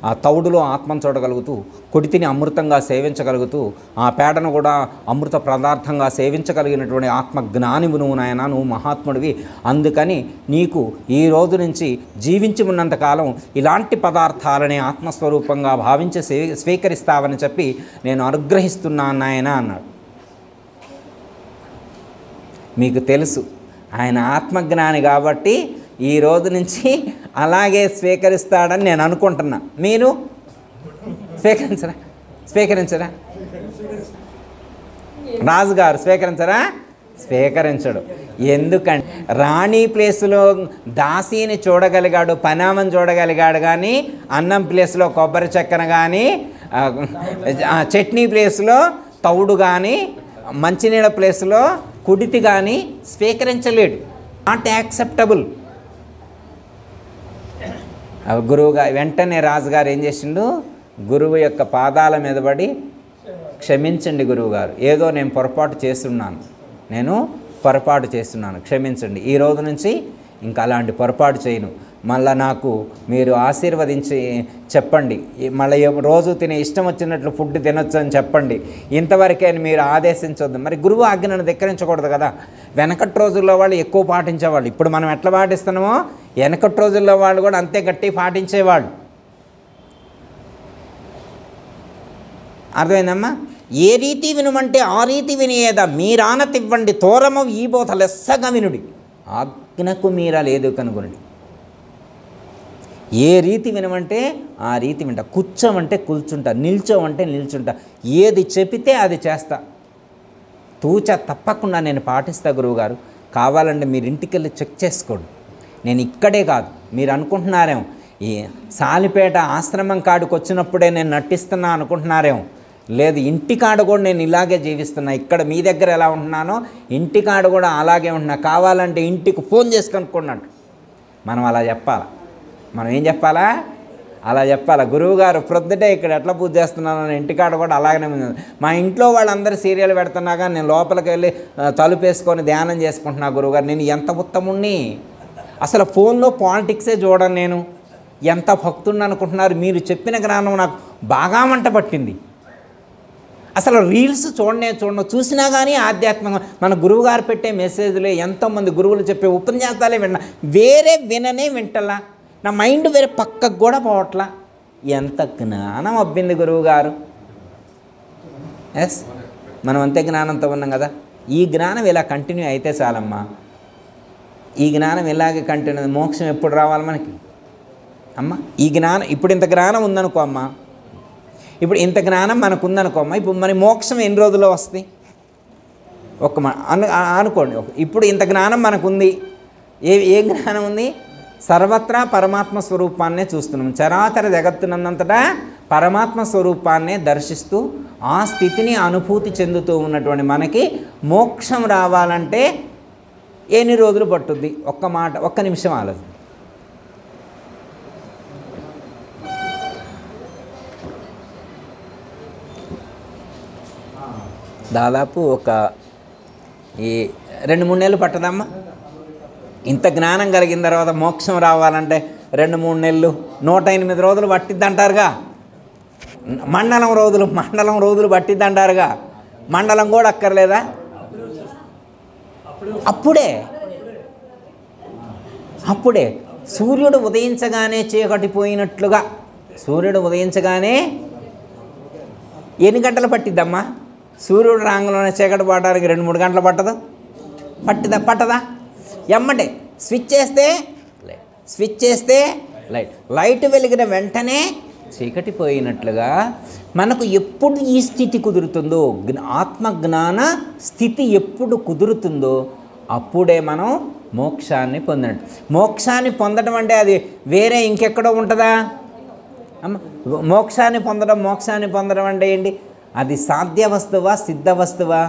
ఆ తౌడులో ఆత్మను చూడగలుగుతూ, కొడితిని అమృతంగా సేవించగలుగుతూ, ఆ పేడను కూడా అమృత పదార్థంగా సేవించగలిగినటువంటి ఆత్మజ్ఞానివి నువ్వు నాయన, నువ్వు మహాత్ముడివి. అందుకని నీకు ఈ రోజు నుంచి జీవించి ఉన్నంతకాలం ఇలాంటి పదార్థాలని ఆత్మస్వరూపంగా భావించి స్వీకరిస్తావని చెప్పి నేను అనుగ్రహిస్తున్నాను నాయన అన్నాడు. మీకు తెలుసు ఆయన ఆత్మజ్ఞాని కాబట్టి ఈ రోజు నుంచి అలాగే స్వీకరిస్తాడని నేను అనుకుంటున్నా. మీరు స్వీకరించరా? రాజుగారు స్వీకరించడు. ఎందుకంటే రాణి ప్లేస్లో దాసీని చూడగలిగాడు, పనామని చూడగలిగాడు, కానీ అన్నం ప్లేస్లో కొబ్బరి చెక్కన కానీ, చట్నీ ప్లేస్లో తౌడు కానీ, మంచినీళ్ళ ప్లేస్లో కుడితి కానీ స్వీకరించలేడు. Not acceptable. గురువుగా వెంటనే రాజుగారు ఏం చేసిండు? గురువు యొక్క పాదాల మీద పడి, క్షమించండి గురువుగారు, ఏదో నేను పొరపాటు చేస్తున్నాను, క్షమించండి. ఈ రోజు నుంచి ఇంకా అలాంటి పొరపాటు చేయను. మళ్ళీ నాకు మీరు ఆశీర్వదించి చెప్పండి, మళ్ళీ రోజు తినే ఇష్టం వచ్చినట్లు ఫుడ్ తినొచ్చు అని చెప్పండి, ఇంతవరకే మీరు ఆదేశించొద్దు. మరి గురువు ఆజ్ఞను ధిక్కరించకూడదు కదా. వెనకటి రోజుల్లో వాళ్ళు ఎక్కువ పాటించేవాళ్ళు. ఇప్పుడు మనం ఎట్లా పాటిస్తున్నామో వెనకటి రోజుల్లో వాళ్ళు కూడా అంతే గట్టి పాటించేవాళ్ళు. అర్థమైందమ్మా? ఏ రీతి వినుమంటే ఆ రీతి వినియేదా, మీరానతివ్వండి తోరమ ఈ బోధ లెస్సగా వినుడి, ఆజ్ఞకు మీరా లేదు కనుగొనుడి. ఏ రీతి వినమంటే ఆ రీతి వింటా, కూర్చోమంటే కూర్చుంటా, నిల్చోమంటే నిల్చుంటా, ఏది చెప్పితే అది చేస్తా. తప్పకుండా నేను పాటిస్తా గురువుగారు. కావాలంటే మీరు ఇంటికి వెళ్ళి చెక్ చేసుకోండి. నేను ఇక్కడే కాదు, మీరు అనుకుంటున్నారేమో ఈ సాలిపేట ఆశ్రమం కాడికి వచ్చినప్పుడే నేను నటిస్తున్నా అనుకుంటున్నారేమో. లేదు, ఇంటికాడ కూడా నేను ఇలాగే జీవిస్తున్నా. ఇక్కడ మీ దగ్గర ఎలా ఉంటున్నానో ఇంటికాడ కూడా అలాగే ఉంటున్నా. కావాలంటే ఇంటికి ఫోన్ చేసి కనుక్కున్నట్టు మనం అలా చెప్పాలి. మనం ఏం చెప్పాలా? అలా చెప్పాలి. గురువుగారు ప్రొద్దుటే ఇక్కడ ఎట్లా పూజ చేస్తున్నాను, ఇంటికాడ కూడా అలాగనే ఉంది. మా ఇంట్లో వాళ్ళందరూ సీరియల్ పెడుతున్నాగా నేను లోపలికి వెళ్ళి తలుపేసుకొని ధ్యానం చేసుకుంటున్నా. గురువుగారు నేను ఎంత ఉత్తముణ్ణి, అసలు ఫోన్లో పాలిటిక్సే చూడను నేను. ఎంత భక్తుడిని అనుకుంటున్నారు. మీరు చెప్పిన జ్ఞానం నాకు బాగా మంట పట్టింది. అసలు రీల్స్ చూసినా కానీ ఆధ్యాత్మికంగా మన గురువుగారు పెట్టే మెసేజ్లే, ఎంతోమంది గురువులు చెప్పే ఉపన్యాసాలే వేరే వింటలా. నా మైండ్ వేరే పక్కకు కూడా పోవట్లా. ఎంత జ్ఞానం అబ్బింది గురువుగారు. ఎస్, మనం అంతే జ్ఞానంతో ఉన్నాం కదా. ఈ జ్ఞానం ఇలా కంటిన్యూ అయితే చాలమ్మా. ఈ జ్ఞానం ఇలాగే కంటిన్యూ. మోక్షం ఎప్పుడు రావాలి మనకి అమ్మ? ఈ జ్ఞానం ఇప్పుడు ఇంత జ్ఞానం ఉందనుకో అమ్మ, ఇప్పుడు ఇంత జ్ఞానం మనకు ఉందనుకో అమ్మ, ఇప్పుడు మరి మోక్షం ఎన్ని రోజుల్లో వస్తుంది? అనుకోండి. ఇప్పుడు ఇంత జ్ఞానం మనకుంది. ఏ జ్ఞానం ఉంది? సర్వత్రా పరమాత్మ స్వరూపాన్నే చూస్తున్నాం. చరాచర జగత్తునంతటా పరమాత్మ స్వరూపాన్నే దర్శిస్తూ ఆ స్థితిని అనుభూతి చెందుతూ ఉన్నటువంటి మనకి మోక్షం రావాలంటే ఎన్ని రోజులు పట్టుద్ది? ఒక్క నిమిషం ఆలోచన. దాదాపు ఈ 2-3 నెలలు పట్టదమ్మా. ఇంత జ్ఞానం కలిగిన తర్వాత మోక్షం రావాలంటే 2-3 నెలలు, 108 రోజులు పట్టిద్ది అంటారుగా. మండలం రోజులు పట్టిద్ది అంటారుగా. మండలం కూడా అక్కర్లేదా? అప్పుడే సూర్యుడు ఉదయించగానే చీకటిపోయినట్లుగా, సూర్యుడు ఉదయించగానే ఎన్ని గంటలు పట్టిద్దమ్మా? సూర్యుడు రాంగంలోనే చీకటి పడడానికి 2-3 గంటలు పట్టదా? ఎమ్మటే స్విచ్ చేస్తే లైట్ వెలిగిన వెంటనే చీకటి పోయినట్లుగా మనకు ఎప్పుడు ఈ స్థితి కుదురుతుందో, ఆత్మజ్ఞాన స్థితి ఎప్పుడు కుదురుతుందో అప్పుడే మనం మోక్షాన్ని పొందినట్టు. మోక్షాన్ని పొందడం అంటే అది వేరే ఇంకెక్కడో ఉంటుందా అమ్మ? మోక్షాన్ని పొందడం అంటే ఏంటి? అది సాధ్య వస్తువా, సిద్ధ వస్తువా?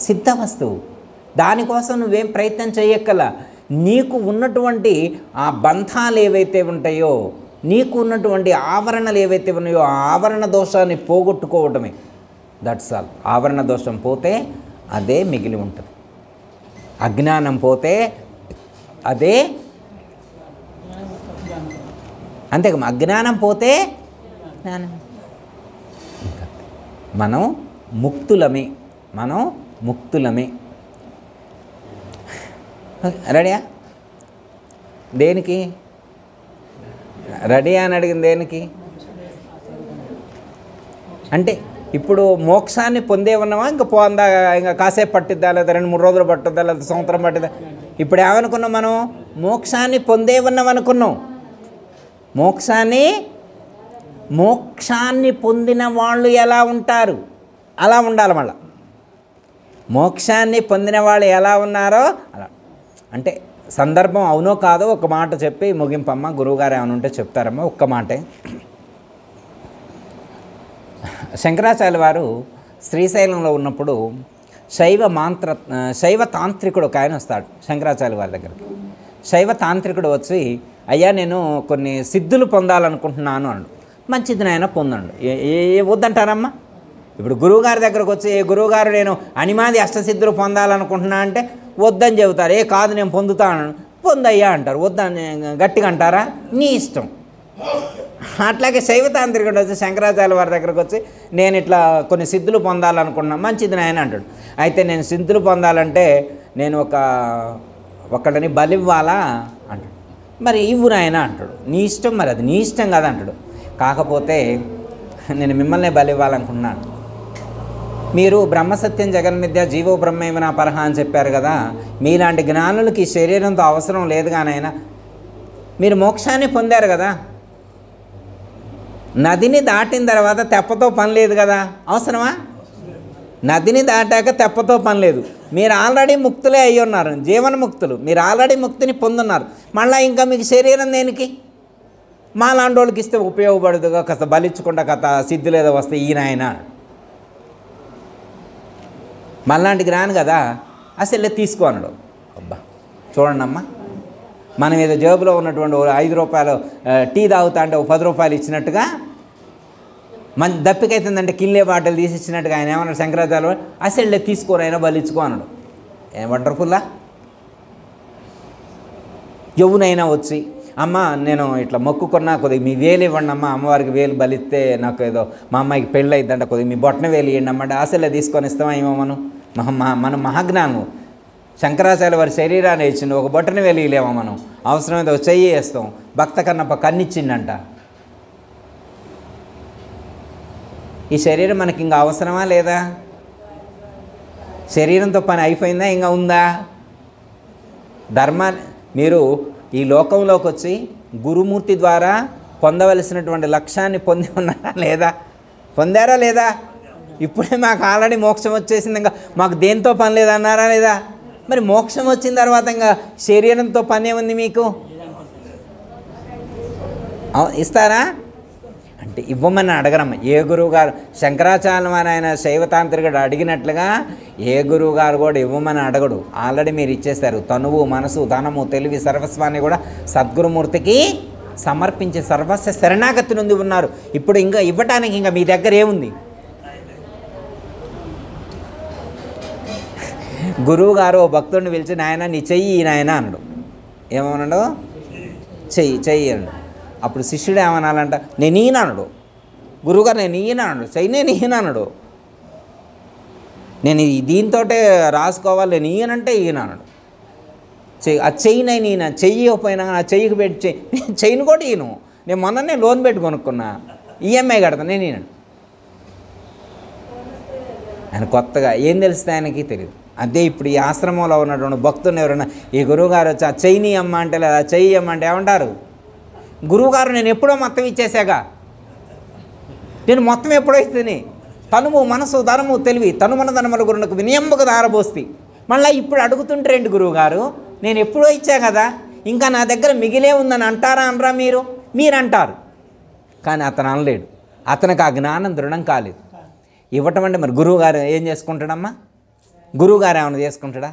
సిద్ధ వస్తువు. దానికోసం నువ్వేం ప్రయత్నం చేయక్కల. నీకు ఉన్నటువంటి ఆ బంధాలు ఏవైతే ఉంటాయో, నీకు ఉన్నటువంటి ఆవరణలు ఏవైతే ఉన్నాయో ఆ ఆవరణ దోషాన్ని పోగొట్టుకోవటమే. That's all. ఆవరణ దోషం పోతే అదే మిగిలి ఉంటుంది. అజ్ఞానం పోతే అదే, అంతే. అజ్ఞానం పోతే జ్ఞానం. మనం ముక్తులమే. రెడీయా? దేనికి రెడీ అని అడిగింది? దేనికి అంటే ఇప్పుడు మోక్షాన్ని పొందే ఉన్నామా? ఇంకా కాసేపు పట్టిద్దా, లేదా 2-3 రోజులు పట్టుద్దా, లేదా సంవత్సరం పట్టిద్దా? ఇప్పుడు ఏమనుకున్నాం మనం? మోక్షాన్ని పొందే ఉన్నాం అనుకున్నాం. మోక్షాన్ని పొందిన వాళ్ళు ఎలా ఉంటారు అలా ఉండాలి. మళ్ళీ మోక్షాన్ని పొందిన వాళ్ళు ఎలా ఉన్నారో అలా. అంటే సందర్భం అవునో కాదో ఒక మాట చెప్పి ముగింపమ్మ. గురువుగారు ఏమైనా ఉంటే చెప్తారమ్మా. ఒక్క మాటే. శంకరాచార్య వారు శ్రీశైలంలో ఉన్నప్పుడు శైవ తాంత్రికుడు ఒక ఆయన వస్తాడు శంకరాచార్య వారి దగ్గరికి. శైవ తాంత్రికుడు వచ్చి, అయ్యా నేను కొన్ని సిద్ధులు పొందాలనుకుంటున్నాను అన్నాడు. మంచిది నాయన, పొందండు. వద్దంటారమ్మా? ఇప్పుడు గురువుగారి దగ్గరకు వచ్చి, గురువుగారు నేను అనిమాది అష్టసిద్ధులు పొందాలనుకుంటున్నా అంటే వద్దని చెబుతారు. కాదు నేను పొందుతాను, పొందయ్యా అంటారు. వద్దని గట్టిగా అంటారా? నీ ఇష్టం. అట్లాగే శైవతాంత్రికుడు వచ్చి శంకరాచార్య వారి దగ్గరకు వచ్చి, నేను ఇట్లా కొన్ని సిద్ధులు పొందాలనుకున్నా. మంచిది నాయన అంటాడు. అయితే నేను సిద్ధులు పొందాలంటే నేను ఒకళ్ళని బలివ్వాలా అంటాడు. మరి ఇవ్వు నాయన అంటాడు. నీ ఇష్టం, మరి అది నీ ఇష్టం కదా అంటాడు. కాకపోతే నేను మిమ్మల్నే బలివ్వాలనుకున్నాను. మీరు బ్రహ్మసత్యం జగన్మిథ్య జీవో బ్రహ్మేమనా పరహ అని చెప్పారు కదా. మీలాంటి జ్ఞానులకి శరీరంతో అవసరం లేదు కానైనా మీరు మోక్షాన్ని పొందారు కదా. నదిని దాటిన తర్వాత తెప్పతో పని లేదు కదా. అవసరమా? నదిని దాటాక తెప్పతో పని లేదు. మీరు ఆల్రెడీ ముక్తులే అయ్యి ఉన్నారు, జీవన ముక్తులు. మీరు ఆల్రెడీ ముక్తిని పొందున్నారు. మళ్ళీ ఇంకా మీకు శరీరం దేనికి? మా లాంటి వాళ్ళకి ఇస్తే ఉపయోగపడదుగా, కాస్త బలిచ్చకుండా కథ సిద్ధులు ఏదో వస్తే ఈయన ఆయన మళ్ళాంటికి రాను కదా, అసలు తీసుకో అన్నాడు. అబ్బా చూడండి అమ్మా, మనం ఏదో జేబులో ఉన్నటువంటి 5 రూపాయలు టీ తాగుతా అంటే 10 రూపాయలు ఇచ్చినట్టుగా, మన దప్పికైతుందంటే కిల్లే బాటలు తీసి ఇచ్చినట్టుగా ఆయన ఏమన్నాడు శంకరాచార్య, అసలు తీసుకోరు అయినా బలిచ్చుకో అన్నాడు. ఏం వండర్ఫుల్లా. ఎవనైనా వచ్చి అమ్మ నేను ఇట్లా మొక్కుకున్నా, కొద్దిగా మీ వేలు ఇవ్వండి అమ్మ, అమ్మవారికి వేలు బలిస్తే నాకు ఏదో మా అమ్మాయికి పెళ్ళి అయిద్దంట, కొద్దిగా మీ బొట్టన వేలు ఇవ్వండి అమ్మంటే అసలే తీసుకొని ఇస్తామా ఏమో. మనం మహాజ్ఞానం. శంకరాచార్య వారి శరీరాన్ని ఇచ్చిండు, ఒక బొట్టన వేలు ఇలేమో మనం. అవసరమైతే ఒక చెయ్యి వేస్తాం. భక్త కన్నప్ప కన్నిచ్చిండంట. ఈ శరీరం మనకి ఇంకా అవసరమా లేదా? శరీరంతో పని అయిపోయిందా, ఇంకా ఉందా? ధర్మాన్ని మీరు ఈ లోకంలోకి వచ్చి గురుమూర్తి ద్వారా పొందవలసినటువంటి లక్ష్యాన్ని పొంది ఉన్నారా లేదా? పొందారా లేదా? ఇప్పుడే మాకు ఆల్రెడీ మోక్షం వచ్చేసింది, ఇంకా మాకు దేంతో పని లేదన్నారా లేదా? మరి మోక్షం వచ్చిన తర్వాత ఇంకా శరీరంతో పని ఏముంది మీకు? ఇస్తారా అంటే ఇవ్వమని అడగరమ్మ. ఏ గురువు గారు శంకరాచార్య ఆయన శైవతాంత్రికుడు అడిగినట్లుగా ఏ గురువు గారు కూడా ఇవ్వమని అడగడు. ఆల్రెడీ మీరు ఇచ్చేస్తారు. తనువు, మనసు, ధనము, తెలివి, సర్వస్వాన్ని కూడా సద్గురుమూర్తికి సమర్పించి సర్వస్వ శరణాగతి నుండి ఉన్నారు. ఇప్పుడు ఇంకా ఇవ్వటానికి ఇంకా మీ దగ్గర ఏముంది? గురువు గారు ఓ భక్తుడిని పిలిచి నాయన నీ చెయ్యి నాయన అన్నాడు. ఏమన్నాడు? చెయ్యి అన్నాడు. అప్పుడు శిష్యుడు ఏమనాలంట? నేను ఈయన అన్నాడు. గురువుగారు నేను ఈయన అన్నాడు. చెయ్యి నేను ఈయన అన్నాడు. నేను దీంతో రాసుకోవాలి, నేను ఈయనంటే ఈయన అన్నాడు. ఆ చెయ్యి నేను ఈయన, చెయ్యి పోయినా ఆ చెయ్యికి పెట్టి చెయ్యిని కూడా ఈయను. నేను మొన్ననే లోన్ పెట్టి కొనుక్కున్నా, ఈఎంఐ కడతా, నేను ఈయన. ఆయన కొత్తగా ఏం తెలిస్తే ఆయనకి తెలియదు. అదే ఇప్పుడు ఈ ఆశ్రమంలో ఉన్నటువంటి భక్తుని ఎవరైనా ఈ గురువుగారు వచ్చి ఆ చెయ్యి అమ్మ అంటే లేదా చెయ్యి అమ్మ అంటే ఏమంటారు? గురువుగారు నేను ఎప్పుడో మొత్తం ఇచ్చేసాగా, నేను మొత్తం ఎప్పుడో ఇస్తేనే తనువు, మనసు, ధనము, తెలివి తనుమన ధనముల గురునకు వినియంబకు దారబోస్తి. మళ్ళీ ఇప్పుడు అడుగుతుంటారేంటి గురువుగారు, నేను ఎప్పుడో ఇచ్చా కదా, ఇంకా నా దగ్గర మిగిలే ఉందని అంటారా అనరా? మీరు అంటారు. కానీ అతను అనలేడు. అతనికి ఆ జ్ఞానం దృఢం కాలేదు. ఇవ్వటం అంటే మరి గురువుగారు ఏం చేసుకుంటాడమ్మా? గురువుగారు ఏమైనా చేసుకుంటాడా?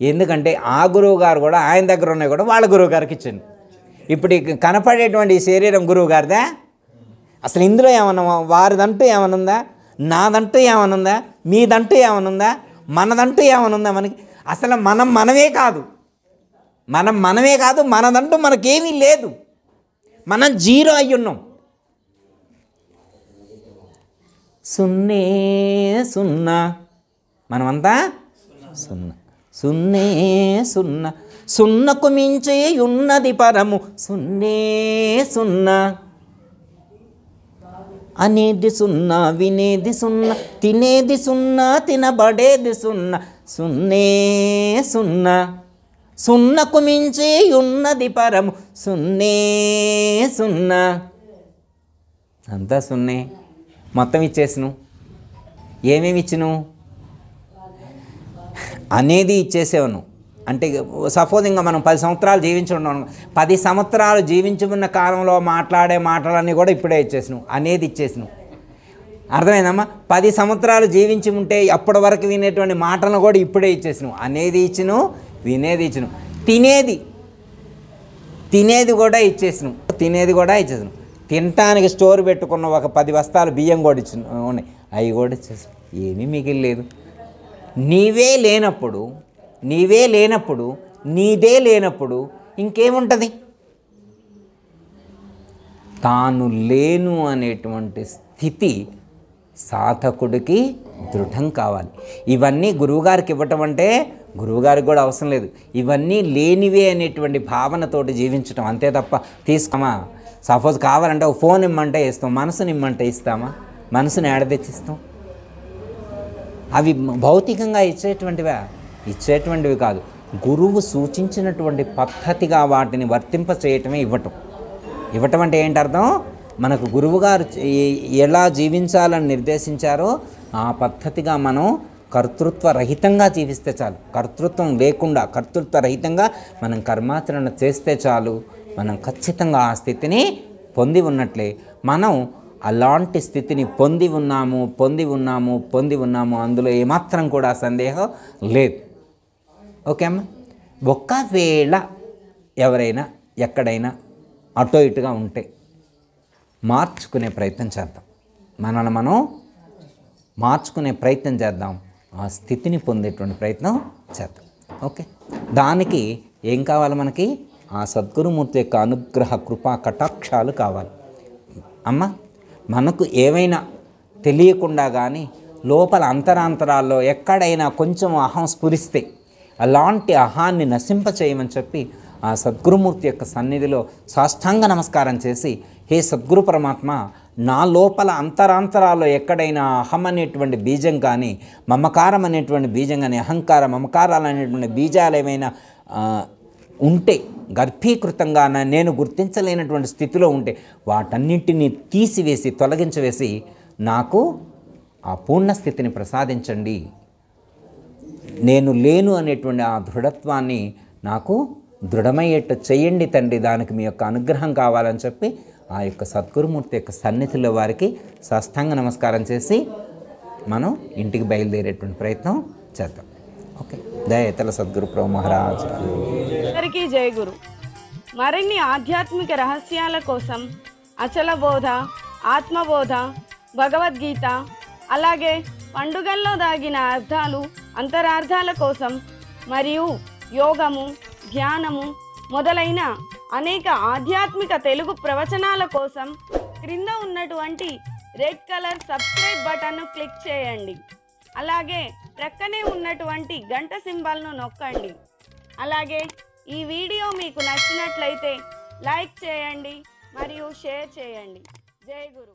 ఎందుకంటే ఆ గురువుగారు కూడా ఆయన దగ్గర ఉన్నాయి కూడా వాళ్ళ గురువుగారికి ఇచ్చింది. ఇప్పుడు కనపడేటువంటి ఈ శరీరం గురువుగారిదా? అసలు ఇందులో ఏమన్నా వారిదంటూ ఏమైనా ఉందా? నాదంటూ ఏమైనా ఉందా? మీదంటూ ఏమైనా ఉందా? మనదంటూ ఏమైనా ఉందా? మనకి అసలు మనమే కాదు, మనమే కాదు, మనదంటూ మనకేమీ లేదు. మనం జీరో అయ్యి ఉన్నాం. సున్నే సున్నా, మనమంతా సున్నా. సున్నే సున్నా, సున్నకు మించి ఉన్నది పరము. సున్నే సున్నా, అనేది సున్నా, వినేది సున్నా, తినేది సున్నా, తినబడేది సున్నా. సున్నే సున్నా, సున్నకు మించి ఉన్నది పరము. సున్నే సున్నా, అంతా సున్నే. మొత్తం ఇచ్చేసిను. ఏమేమి ఇచ్చిను? అనేది ఇచ్చేసేవను. అంటే సపోజ్ ఇంకా మనం 10 సంవత్సరాలు జీవించి ఉన్నాం, 10 సంవత్సరాలు జీవించి ఉన్న కాలంలో మాట్లాడే మాటలన్నీ కూడా ఇప్పుడే ఇచ్చేసినావు. అనేది ఇచ్చేసినావు. అర్థమైందమ్మా? 10 సంవత్సరాలు జీవించి ఉంటే అప్పటి వరకు వినేటువంటి మాటలను కూడా ఇప్పుడే ఇచ్చేసినావు. అనేది ఇచ్చిను, వినేది ఇచ్చిను. తినేది కూడా ఇచ్చేసినావు. తినటానికి స్టోర్ పెట్టుకున్న ఒక 10 బస్తాలు బియ్యం కూడా ఉన్నాయి, అవి కూడా ఇచ్చేసి ఏమీ మిగిలిలేదు. నీవే లేనప్పుడు, నీదే లేనప్పుడు ఇంకేముంటుంది? తాను లేను అనేటువంటి స్థితి సాధకుడికి దృఢం కావాలి. ఇవన్నీ గురువుగారికి ఇవ్వటం అంటే గురువుగారికి కూడా అవసరం లేదు. ఇవన్నీ లేనివే అనేటువంటి భావనతోటి జీవించటం అంతే తప్ప తీసుకోమా. సపోజ్ కావాలంటే ఒక ఫోన్ ఇమ్మంటే ఇస్తాం, మనసుని ఇమ్మంటే ఇస్తామా? మనసుని ఏడ తెచ్చిస్తాం? అవి భౌతికంగా ఇచ్చేటువంటివి కాదు. గురువు సూచించినటువంటి పద్ధతిగా వాటిని వర్తింప చేయటమే ఇవ్వటం అంటే ఏంటి అర్థం? మనకు గురువుగారు ఎలా జీవించాలని నిర్దేశించారో ఆ పద్ధతిగా మనం కర్తృత్వ రహితంగా జీవిస్తే చాలు. కర్తృత్వం లేకుండా కర్తృత్వ రహితంగా మనం కర్మాచరణ చేస్తే చాలు, మనం ఖచ్చితంగా ఆ స్థితిని పొంది ఉన్నట్లే. మనం అలాంటి స్థితిని పొంది ఉన్నాము, అందులో ఏమాత్రం కూడా సందేహం లేదు. ఓకే అమ్మ. ఒకవేళ ఎవరైనా ఎక్కడైనా అటో ఇటుగా ఉంటే మార్చుకునే ప్రయత్నం చేద్దాం, మనల్ని మనం మార్చుకునే ప్రయత్నం చేద్దాం, ఆ స్థితిని పొందేటువంటి ప్రయత్నం చేద్దాం. ఓకే, దానికి ఏం కావాలి? మనకి ఆ సద్గురుమూర్తి యొక్క అనుగ్రహ కృపా కటాక్షాలు కావాలి. అమ్మ, మనకు ఏమైనా తెలియకుండా కానీ లోపల అంతరాంతరాల్లో ఎక్కడైనా కొంచెం అహం స్ఫురిస్తే అలాంటి అహాన్ని నశింపచేయమని చెప్పి ఆ సద్గురుమూర్తి యొక్క సన్నిధిలో సాష్టాంగ నమస్కారం చేసి, హే సద్గురు పరమాత్మ, నా లోపల అంతరాంతరాల్లో ఎక్కడైనా అహం అనేటువంటి బీజం కానీ, మమకారం అనేటువంటి బీజం కానీ, అహంకారం మమకారాలు అనేటువంటి బీజాలు ఏమైనా ఉంటే, గర్భీకృతంగా నేను గుర్తించలేనటువంటి స్థితిలో ఉంటే వాటన్నింటినీ తీసివేసి తొలగించవేసి నాకు ఆ పూర్ణస్థితిని ప్రసాదించండి. నేను లేను అనేటువంటి ఆ దృఢత్వాన్ని నాకు దృఢమయ్యేట్టు చేయండి తండ్రి, దానికి మీ యొక్క అనుగ్రహం కావాలని చెప్పి ఆ యొక్క సద్గురుమూర్తి యొక్క సన్నిధిలో వారికి సాష్టాంగ నమస్కారం చేసి మనం ఇంటికి బయలుదేరేటువంటి ప్రయత్నం చేద్దాం. ఓకే, దయతల సద్గురు ప్రభు మహారాజ్ అందరికీ జై గురు. మరిన్ని ఆధ్యాత్మిక రహస్యాల కోసం అచల బోధ, ఆత్మబోధ, భగవద్గీత, అలాగే పండుగల్లో దాగిన అర్థాలు, అంతరార్థాల కోసం మరియు యోగము, ధ్యానము మొదలైన అనేక ఆధ్యాత్మిక తెలుగు ప్రవచనాల కోసం క్రింద ఉన్నటువంటి రెడ్ కలర్ సబ్స్క్రైబ్ బటన్ను క్లిక్ చేయండి. అలాగే ప్రక్కనే ఉన్నటువంటి గంట సింబల్ను నొక్కండి. అలాగే ఈ వీడియో మీకు నచ్చినట్లయితే లైక్ చేయండి మరియు షేర్ చేయండి. జై గురు.